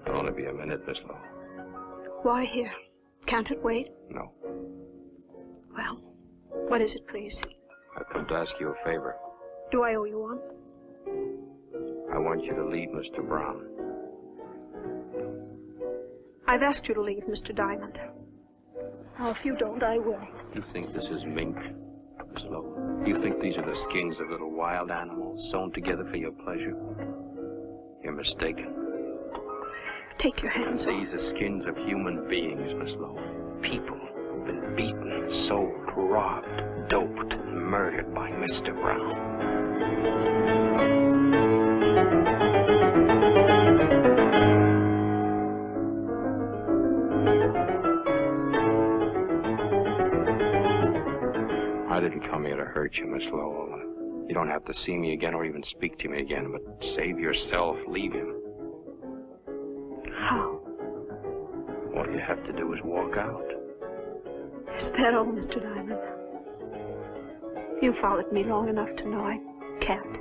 It'll only be a minute, Miss Lowell. Why here? Can't it wait? No. Well, what is it, please? I've come to ask you a favor. Do I owe you one? I want you to leave Mr. Brown. I've asked you to leave, Mr. Diamond. Now, if you don't, I will. You think this is mink, Miss Lowell? You think these are the skins of little wild animals sewn together for your pleasure? You're mistaken. Take your hands off. These are skins of human beings, Miss Lowell. People who've been beaten, sold, robbed, doped, and murdered by Mr. Brown. I didn't come here to hurt you, Miss Lowell. You don't have to see me again or even speak to me again, but save yourself, leave him. How? All you have to do is walk out. Is that all, Mr. Diamond? You followed me long enough to know I can't.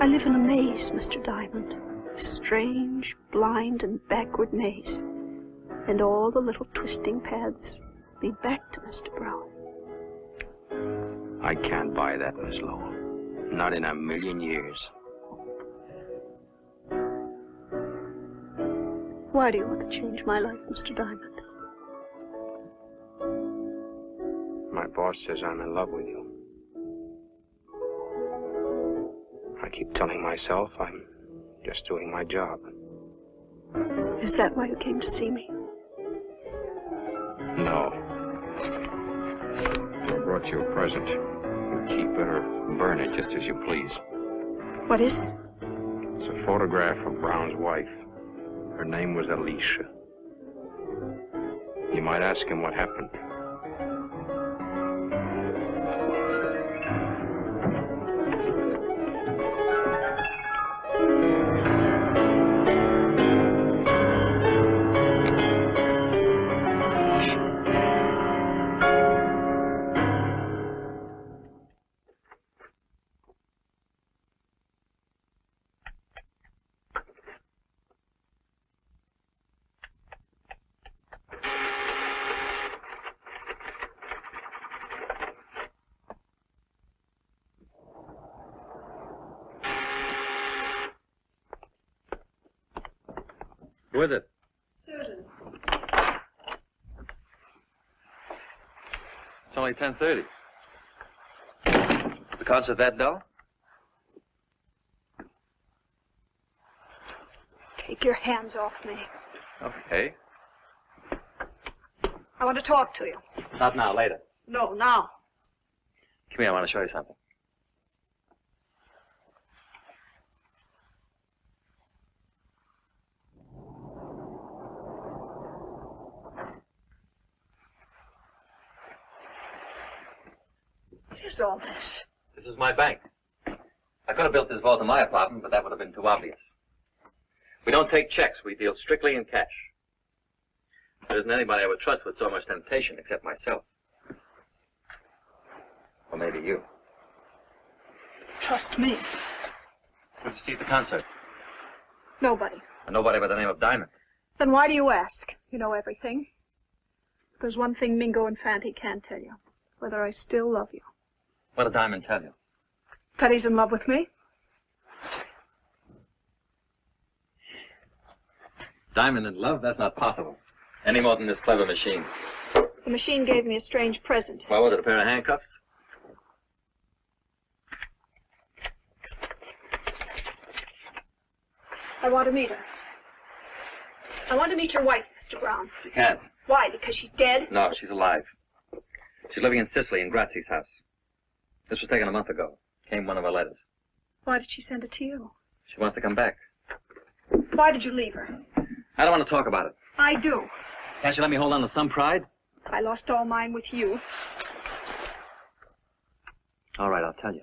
I live in a maze, Mr. Diamond. A strange, blind, and backward maze. And all the little twisting paths lead back to Mr. Brown. I can't buy that, Miss Lowell. Not in a million years. Why do you want to change my life, Mr. Diamond? My boss says I'm in love with you. I keep telling myself I'm just doing my job. Is that why you came to see me? No. I brought you a present. You keep it or burn it just as you please. What is it? It's a photograph of Brown's wife. Her name was Alicia. You might ask him what happened. Who is it? Susan. It's only 10:30. The concert that dull? Take your hands off me. Okay. I want to talk to you. Not now, later. No, now. Come here, I want to show you something. What is all this? This is my bank. I could have built this vault in my apartment, but that would have been too obvious. We don't take checks. We deal strictly in cash. There isn't anybody I would trust with so much temptation except myself. Or maybe you. Trust me. Who'd you see at the concert? Nobody. And nobody by the name of Diamond. Then why do you ask? You know everything. There's one thing Mingo and Fanty can't tell you. Whether I still love you. What did Diamond tell you? That he's in love with me? Diamond in love? That's not possible. Any more than this clever machine. The machine gave me a strange present. What was it, a pair of handcuffs? I want to meet her. I want to meet your wife, Mr. Brown. You can't. Why? Because she's dead? No, she's alive. She's living in Sicily, in Grazie's house. This was taken a month ago. Came one of her letters. Why did she send it to you? She wants to come back. Why did you leave her? I don't want to talk about it. I do. Can't you let me hold on to some pride? I lost all mine with you. All right, I'll tell you.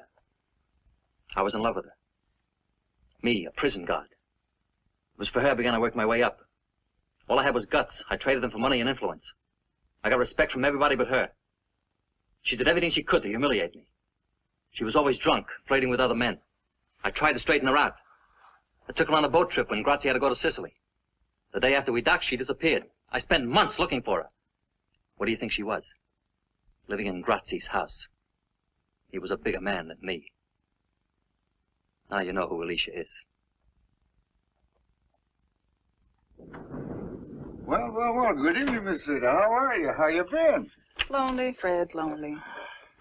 I was in love with her. Me, a prison guard. It was for her I began to work my way up. All I had was guts. I traded them for money and influence. I got respect from everybody but her. She did everything she could to humiliate me. She was always drunk, flirting with other men. I tried to straighten her out. I took her on a boat trip when Grazie had to go to Sicily. The day after we docked, she disappeared. I spent months looking for her. What do you think she was? Living in Grazie's house. He was a bigger man than me. Now you know who Alicia is. Well, good evening, Miss Rita. How are you? How you been? Lonely, Fred, lonely.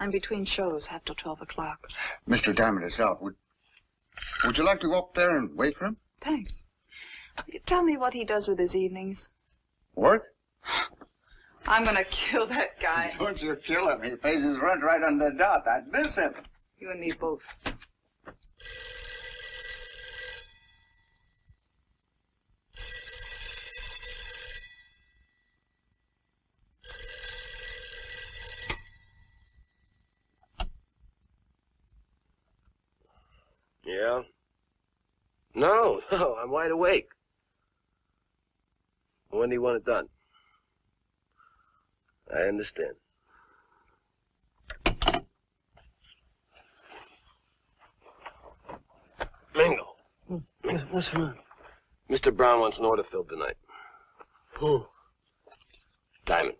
I'm between shows, half till 12 o'clock. Mr. Diamond is out. Would you like to go up there and wait for him? Thanks. Will you tell me what he does with his evenings? Work? I'm gonna kill that guy. Don't you kill him. He pays his rent right on the dot. I'd miss him. You and me both. Yeah? No, I'm wide awake. When do you want it done? I understand. Mingo. What's wrong? Mr. Brown wants an order filled tonight. Who? Diamond.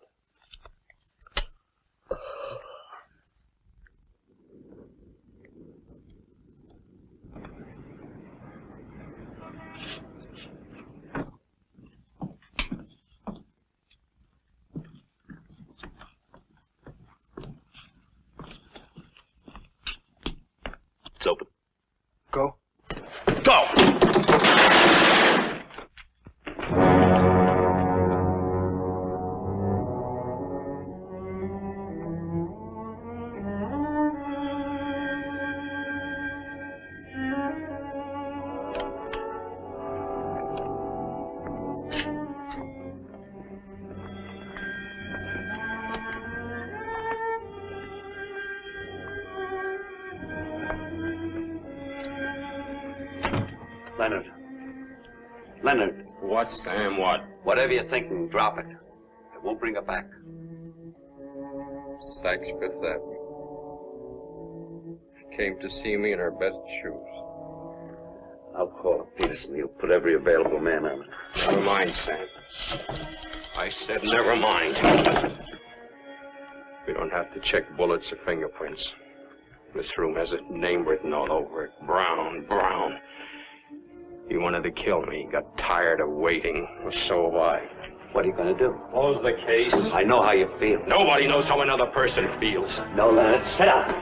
It's open. Go. Go! Leonard. What, Sam, what? Whatever you're thinking, drop it. It won't bring her back. Sykes for theft. She came to see me in her best shoes. I'll call up Peterson. He'll put every available man on it. Never mind, Sam. I said never mind. We don't have to check bullets or fingerprints. This room has a name written all over it. Brown, Brown. He wanted to kill me. He got tired of waiting. So have I. What are you going to do? Close the case. I know how you feel. Nobody knows how another person feels. No, Leonard, sit down.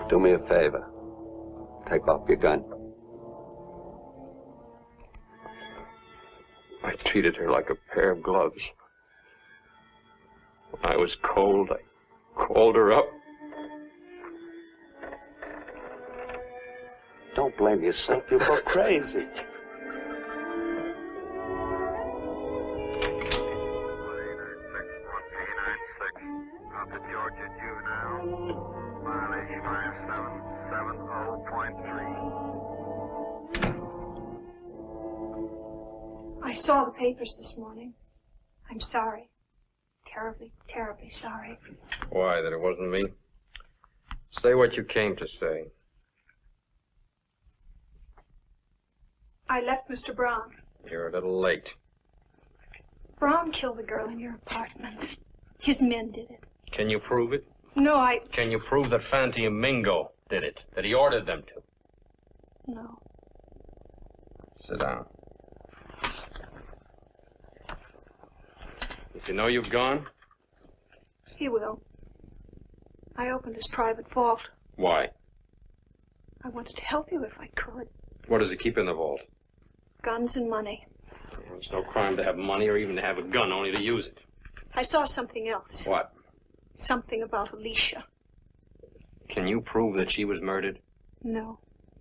Do me a favor. Take off your gun. I treated her like a pair of gloves. When I was cold, I called her up. Don't blame yourself. You'll go crazy. I saw the papers this morning. I'm sorry. Terribly, terribly sorry. Why, that it wasn't me? Say what you came to say. I left Mr. Brown. You're a little late. Brown killed the girl in your apartment. His men did it. Can you prove it? No, Can you prove that Fanti and Mingo did it? That he ordered them to? No. Sit down. Does he know you've gone? He will. I opened his private vault. Why? I wanted to help you if I could. What does he keep in the vault? Guns and money. It's no crime to have money or even to have a gun, only to use it. I saw something else. What? Something about Alicia. Can you prove that she was murdered? No.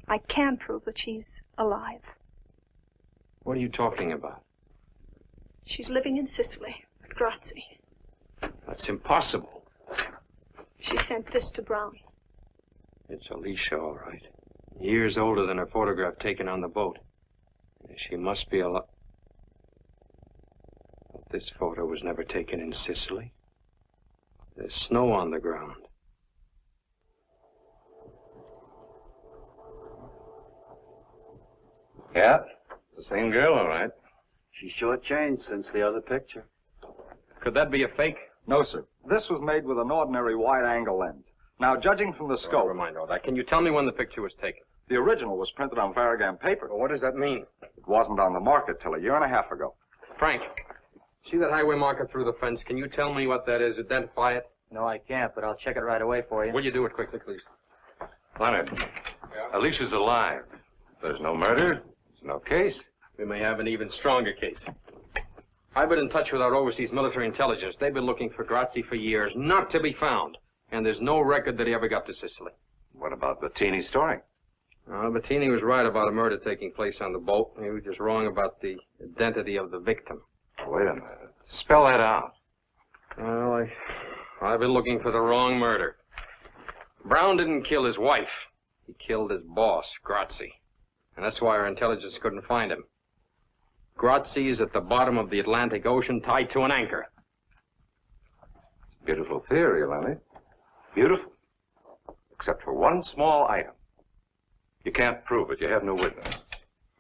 I can prove that she's alive. What are you talking about? She's living in Sicily with Grazi. That's impossible. She sent this to Brown. It's Alicia, all right. Years older than her photograph taken on the boat. She must be alive. But this photo was never taken in Sicily. There's snow on the ground. Yeah, the same girl, all right. She's short-changed since the other picture. Could that be a fake? No, sir. This was made with an ordinary wide-angle lens. Now, judging from the scope... Never mind all that. Can you tell me when the picture was taken? The original was printed on Varigam paper. Well, what does that mean? It wasn't on the market till a year and a half ago. Frank, see that highway marker through the fence? Can you tell me what that is? Identify it? No, I can't, but I'll check it right away for you. Will you do it quickly, please? Leonard, Alicia's alive. There's no murder. There's no case. We may have an even stronger case. I've been in touch with our overseas military intelligence. They've been looking for Grazi for years, not to be found. And there's no record that he ever got to Sicily. What about Bettini's story? Bettini was right about a murder taking place on the boat. He was just wrong about the identity of the victim. Wait a minute. Spell that out. Well, I've been looking for the wrong murder. Brown didn't kill his wife. He killed his boss, Grazi. And that's why our intelligence couldn't find him. Grazi is at the bottom of the Atlantic Ocean, tied to an anchor. It's a beautiful theory, Leonard. Beautiful. Except for one small item. You can't prove it. You have no witness.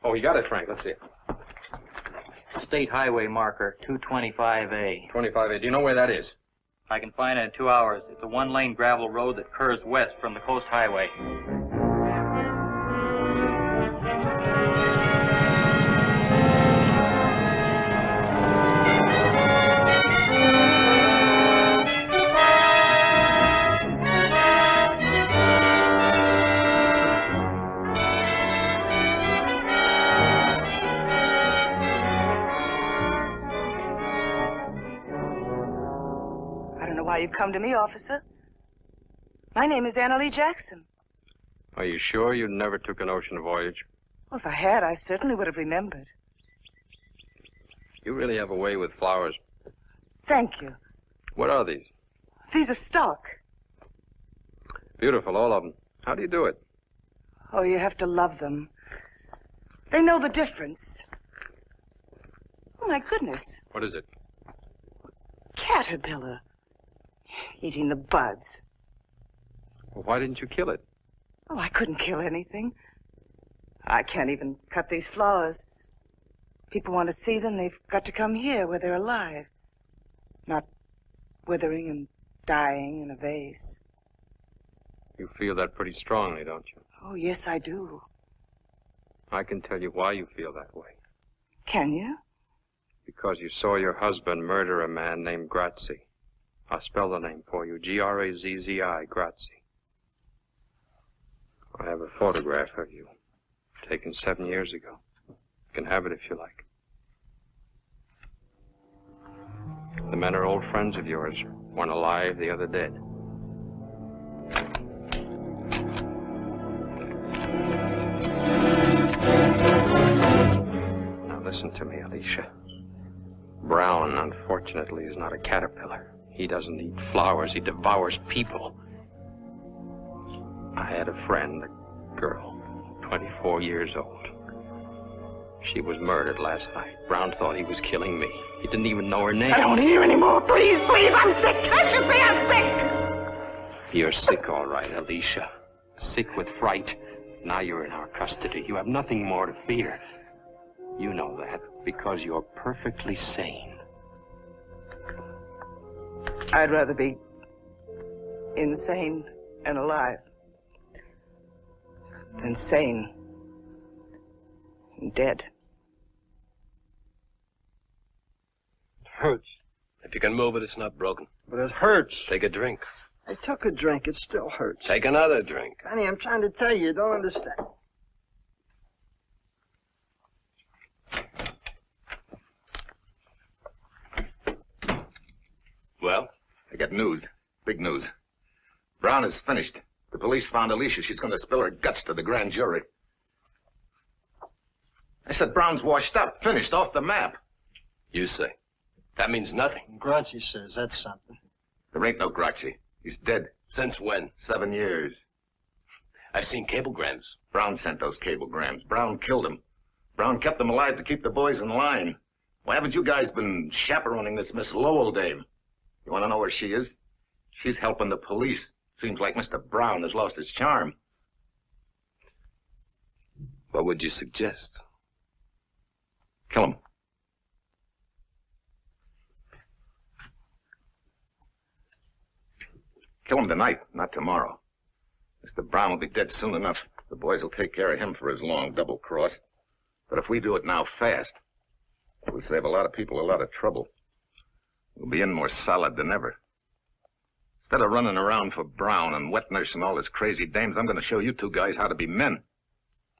Oh, you got it, Frank. Let's see it. State highway marker, 225A. 25A. Do you know where that is? I can find it in 2 hours. It's a one-lane gravel road that curves west from the coast highway. You've come to me, officer. My name is Anna Lee Jackson. Are you sure you never took an ocean voyage? Well, if I had, I certainly would have remembered. You really have a way with flowers. Thank you. What are these? These are stock. Beautiful, all of them. How do you do it? Oh, you have to love them. They know the difference. Oh, my goodness. What is it? Caterpillar. Eating the buds. Well, why didn't you kill it? Oh, I couldn't kill anything. I can't even cut these flowers. People want to see them, they've got to come here where they're alive. Not withering and dying in a vase. You feel that pretty strongly, don't you? Oh, yes, I do. I can tell you why you feel that way. Can you? Because you saw your husband murder a man named Grazzi. I'll spell the name for you. Grazzi, Grazzi. I have a photograph of you, taken 7 years ago. You can have it if you like. The men are old friends of yours. One alive, the other dead. Now listen to me, Alicia. Brown, unfortunately, is not a caterpillar. He doesn't eat flowers. He devours people. I had a friend, a girl, 24 years old. She was murdered last night. Brown thought he was killing me. He didn't even know her name. I don't hear anymore. Please, please, I'm sick. Can't you see I'm sick? You're sick, all right, Alicia. Sick with fright. Now you're in our custody. You have nothing more to fear. You know that because you're perfectly sane. I'd rather be insane and alive than sane and dead. It hurts. If you can move it, it's not broken. But it hurts. Take a drink. I took a drink. It still hurts. Take another drink. Honey, I'm trying to tell you. You don't understand. Well? I got news. Big news. Brown is finished. The police found Alicia. She's going to spill her guts to the grand jury. I said Brown's washed up, finished, off the map. You say. That means nothing. Grazzi says that's something. There ain't no Grazzi. He's dead. Since when? 7 years. I've seen cablegrams. Brown sent those cablegrams. Brown killed him. Brown kept them alive to keep the boys in line. Why haven't you guys been chaperoning this Miss Lowell dame? You want to know where she is? She's helping the police. Seems like Mr. Brown has lost his charm. What would you suggest? Kill him. Kill him tonight, not tomorrow. Mr. Brown will be dead soon enough. The boys will take care of him for his long double cross. But if we do it now fast, we'll save a lot of people a lot of trouble. We'll be in more solid than ever. Instead of running around for Brown and wet nurse and all his crazy dames, I'm going to show you two guys how to be men.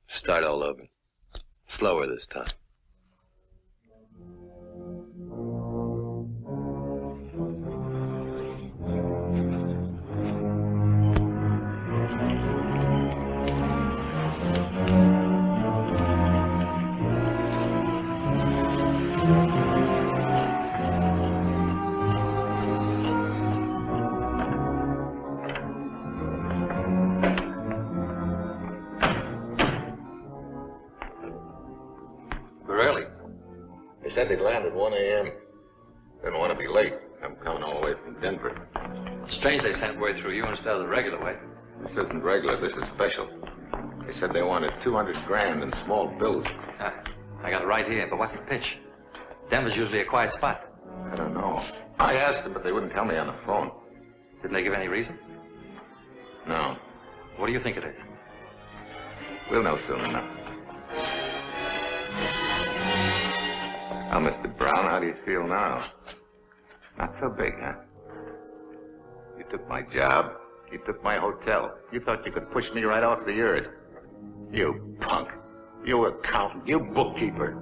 Start all over. Slower this time. They said they'd land at 1 a.m. Didn't want to be late. I'm coming all the way from Denver. Strange they sent word through you instead of the regular way. This isn't regular. This is special. They said they wanted 200 grand in small bills. I got it right here, but what's the pitch? Denver's usually a quiet spot. I don't know. I asked them, but they wouldn't tell me on the phone. Didn't they give any reason? No. What do you think it is? We'll know soon enough. Now, Mr. Brown, how do you feel now? Not so big, huh? You took my job. You took my hotel. You thought you could push me right off the earth. You punk. You accountant. You bookkeeper.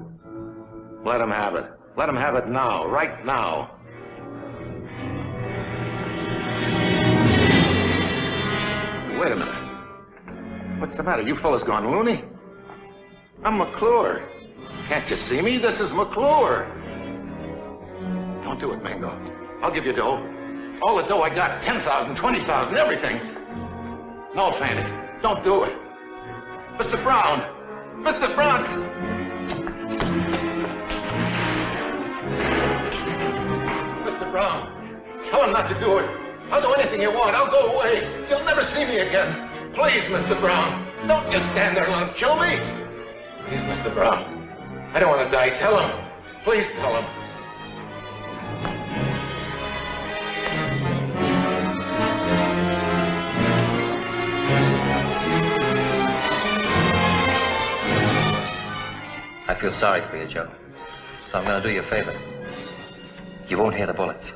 Let him have it. Let him have it now. Right now. Wait a minute. What's the matter? You fellas gone loony? I'm McClure. Can't you see me? This is McClure. Don't do it, Mingo. I'll give you dough. All the dough I got, 10,000, 20,000, everything. No, Fanny, don't do it. Mr. Brown! Mr. Brown! Mr. Brown, tell him not to do it. I'll do anything you want. I'll go away. You'll never see me again. Please, Mr. Brown. Don't just stand there and let him kill me. Please, Mr. Brown. I don't want to die. Tell him. Please tell him. I feel sorry for you, Joe. So I'm going to do you a favor. You won't hear the bullets.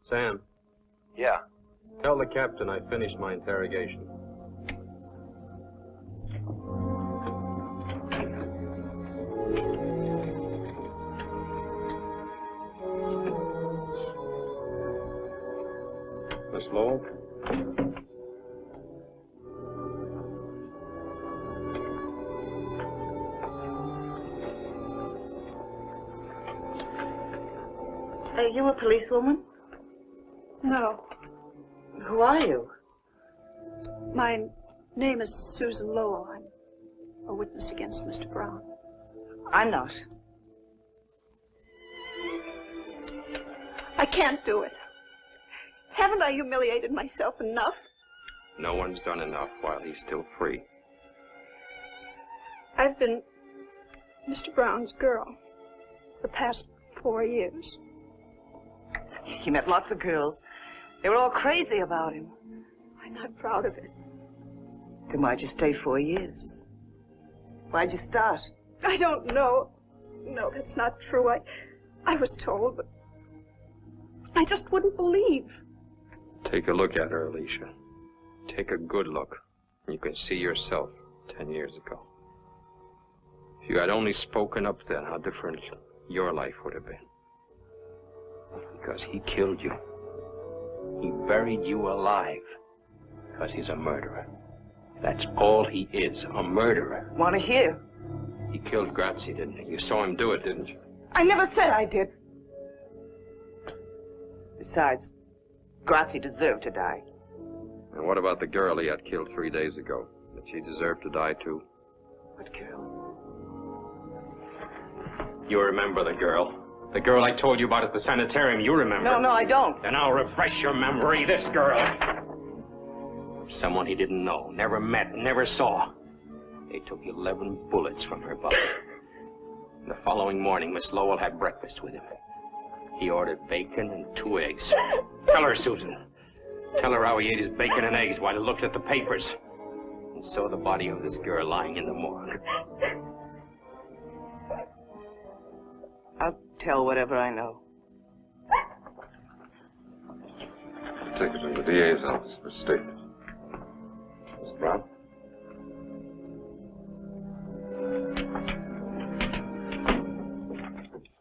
Sam. Yeah. Tell the captain I finished my interrogation. Miss Lowell? Are you a policewoman? No. Who are you? My name is Susan Lowell. I'm a witness against Mr. Brown. I'm not. I can't do it. Haven't I humiliated myself enough? No one's done enough while he's still free. I've been Mr. Brown's girl the past 4 years. He met lots of girls. They were all crazy about him. I'm not proud of it. Then why'd you stay 4 years? Why'd you start? I don't know. No, that's not true. I was told, but I just wouldn't believe. Take a look at her, Alicia. Take a good look. You can see yourself 10 years ago. If you had only spoken up then, how different your life would have been. Because he killed you. He buried you alive. Because he's a murderer. That's all he is, a murderer. Want to hear? He killed Grazzi, didn't he? You saw him do it, didn't you? I never said I did. Besides, Grazzi deserved to die. And what about the girl he had killed 3 days ago? Did she deserve to die too? What girl? You remember the girl. The girl I told you about at the sanitarium, you remember. No, I don't. Then I'll refresh your memory. This girl. Someone he didn't know, never met, never saw. They took 11 bullets from her body. The following morning, Miss Lowell had breakfast with him. He ordered bacon and 2 eggs. Tell her, Susan. Tell her how he ate his bacon and eggs while he looked at the papers and saw the body of this girl lying in the morgue. I'll tell whatever I know. Take it to the DA's office for statement. Mr. Brown?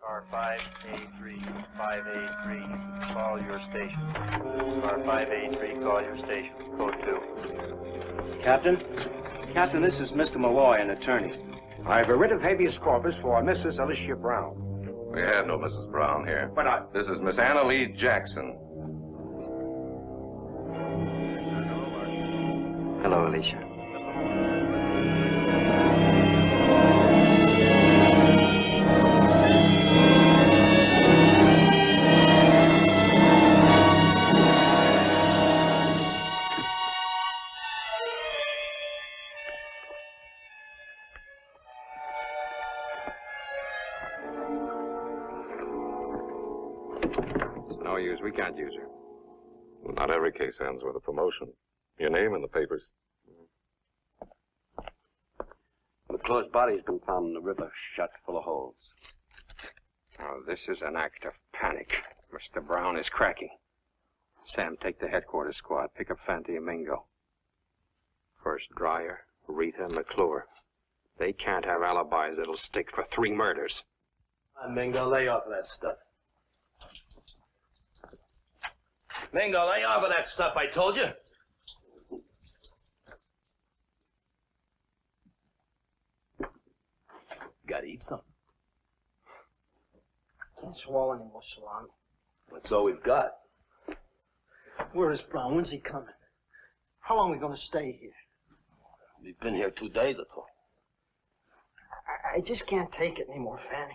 Car 583, 583, call your station. Car 583, call your station. Code 2. Captain, this is Mr. Malloy, an attorney. I have a writ of habeas corpus for Mrs. Alicia Brown. We have no Mrs. Brown here. But This is Miss Anna Lee Jackson. Hello, Alicia. No use. We can't use her. Well, not every case ends with a promotion. Your name in the papers. McClure's body's been found in the river, shot full of holes. Now, this is an act of panic. Mr. Brown is cracking. Sam, take the headquarters squad. Pick up Fanti and Mingo. First, Dreyer, Rita, McClure. They can't have alibis that'll stick for 3 murders. Mingo, lay off of that stuff. Mingo, lay off of that stuff, I told you. Gotta eat something. Can't swallow any more salami. That's all we've got. Where is Brown? When's he coming? How long are we going to stay here? We've been here 2 days or so. I just can't take it anymore, Fanny.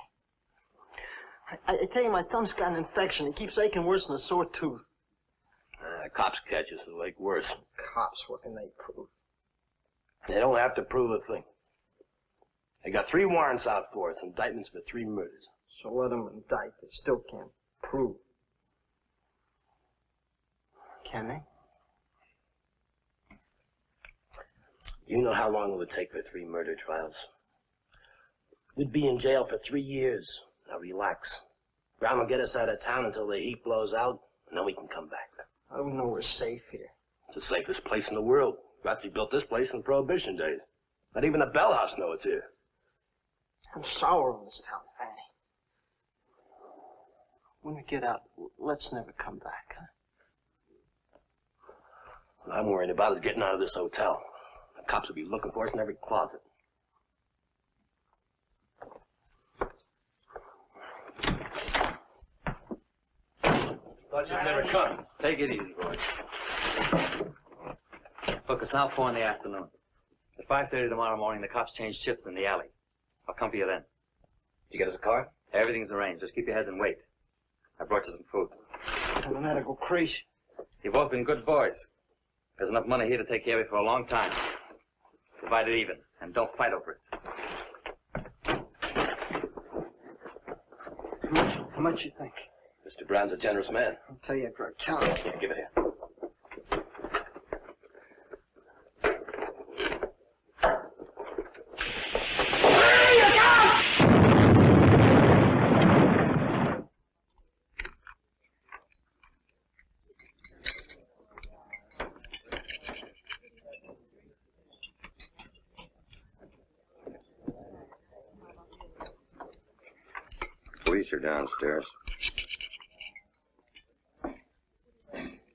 I tell you, my thumb's got an infection. It keeps aching worse than a sore tooth. Cops catch us, it'll ache worse. Cops, what can they prove? They don't have to prove a thing. They got 3 warrants out for us, indictments for 3 murders. So let them indict. They still can't prove. Can they? You know how long it would take for 3 murder trials? We'd be in jail for 3 years. Now relax. Brown will get us out of town until the heat blows out, and then we can come back. How do we know we're safe here? It's the safest place in the world. Grazie built this place in Prohibition days. Not even the Bell House knows it's here. I'm sour on this town, Fanny. When we get out, let's never come back, huh? What I'm worried about is getting out of this hotel. The cops will be looking for us in every closet. Thought you'd never come. Take it easy, boys. Look, it's now 4 in the afternoon. At 5:30 tomorrow morning, the cops change shifts in the alley. I'll come for you then. You get us a car? Everything's arranged. Just keep your heads and wait. I brought you some food. I don't know how to go crazy. You've both been good boys. There's enough money here to take care of you for a long time. Divide it even, and don't fight over it. How much you think? Mr. Brown's a generous man. I'll tell you after I count it. Yeah, give it here. Police are downstairs.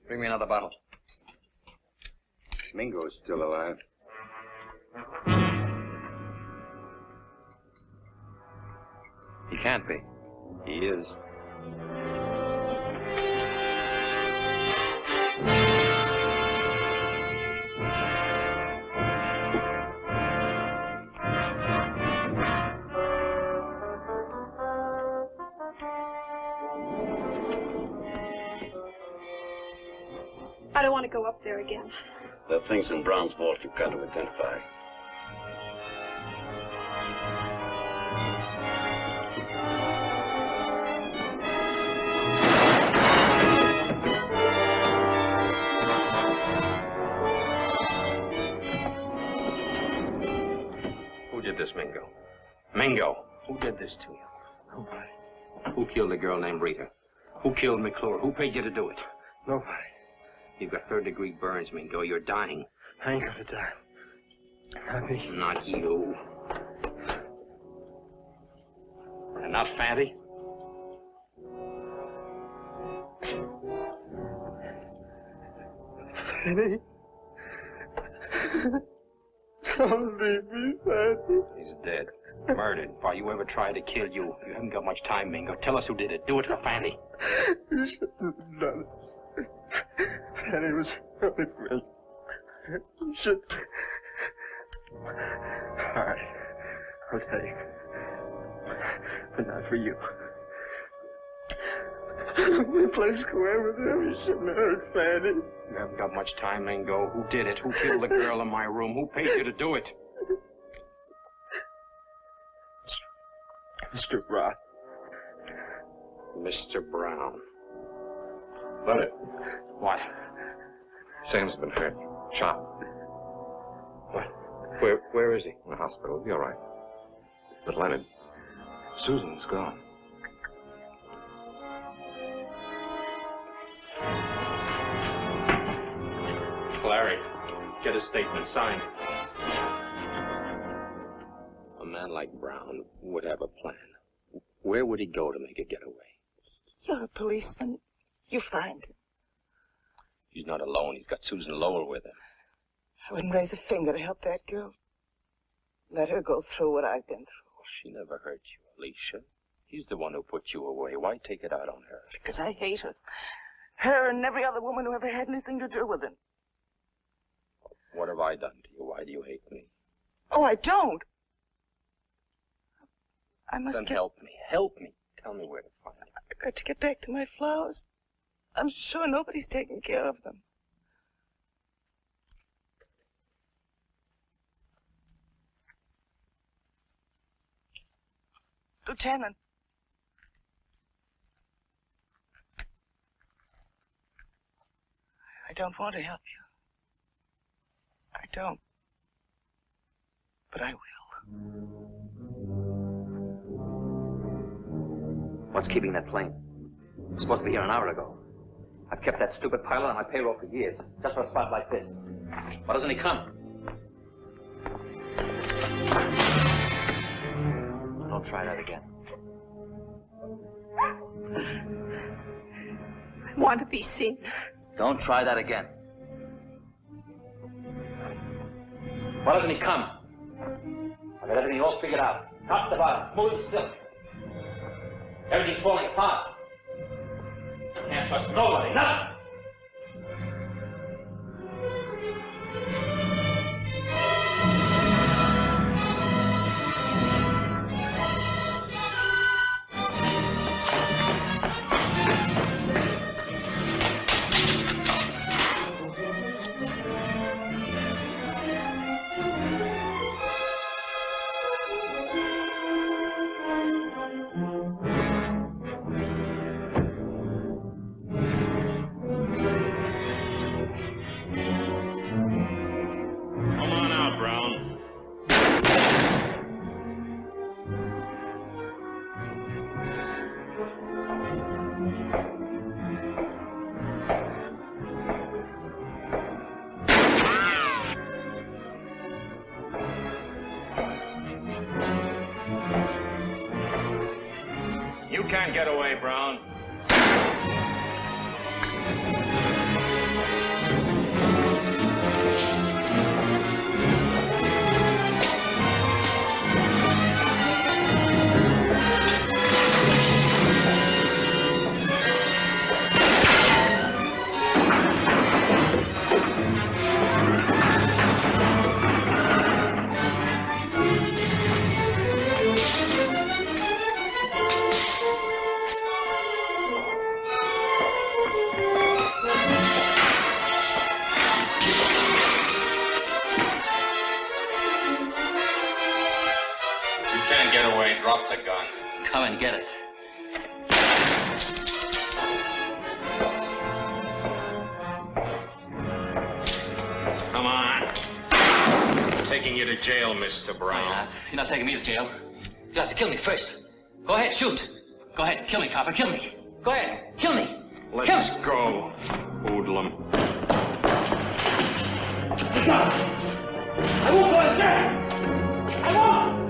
Bring me another bottle. Mingo's still alive. He can't be. He is. I don't want to go up there again. There are things in Brown's vault you've got to identify. Who did this, Mingo? Mingo, who did this to you? Nobody. Who killed the girl named Rita? Who killed McClure? Who paid you to do it? Nobody. You've got 3rd-degree burns, Mingo. You're dying. I ain't gonna die. Not me. Not you. Enough, Fatty? Fanny. Don't leave me, Fanny. He's dead. Murdered. Why, you ever tried to kill you? You haven't got much time, Mingo. Tell us who did it. Do it for Fanny. You shouldn't have done it. Fanny was really for me. You should. All right. I'll tell you. But not for you. The place go over there. You shouldn't have hurt Fanny. You haven't got much time, Mingo. Who did it? Who killed the girl in my room? Who paid you to do it? Mr. Brown. Mr. Brown. Leonard. What? Sam's been hurt. Shot. What? Where is he? In the hospital. He'll be all right. But Leonard, Susan's gone. Larry, get a statement signed. A man like Brown would have a plan. Where would he go to make a getaway? You're a policeman. You find him. He's not alone. He's got Susan Lowell with him. I wouldn't raise a finger to help that girl. Let her go through what I've been through. She never hurt you, Alicia. He's the one who put you away. Why take it out on her? Because I hate her. Her and every other woman who ever had anything to do with him. What have I done to you? Why do you hate me? Oh, I don't. I must Then help me. Help me. Tell me where to find him. I've got to get back to my flowers. I'm sure nobody's taking care of them. Lieutenant. I don't want to help you. I don't. But I will. What's keeping that plane? It was supposed to be here an hour ago. I've kept that stupid pilot on my payroll for years, just for a spot like this. Why doesn't he come? Don't try that again. I want to be seen. Don't try that again. Why doesn't he come? I've got everything all figured out. Top to bottom, smooth as silk. Everything's falling apart. Can't trust nobody, nothing. You can't get away, Brown. Drop the gun. Come and get it. Come on. I'm taking you to jail, Mr. Brown. You're not taking me to jail. You have to kill me first. Go ahead, shoot. Go ahead, kill me, copper, kill me. Go ahead, kill me. Let's go, hoodlum. I won't go to jail. I won't.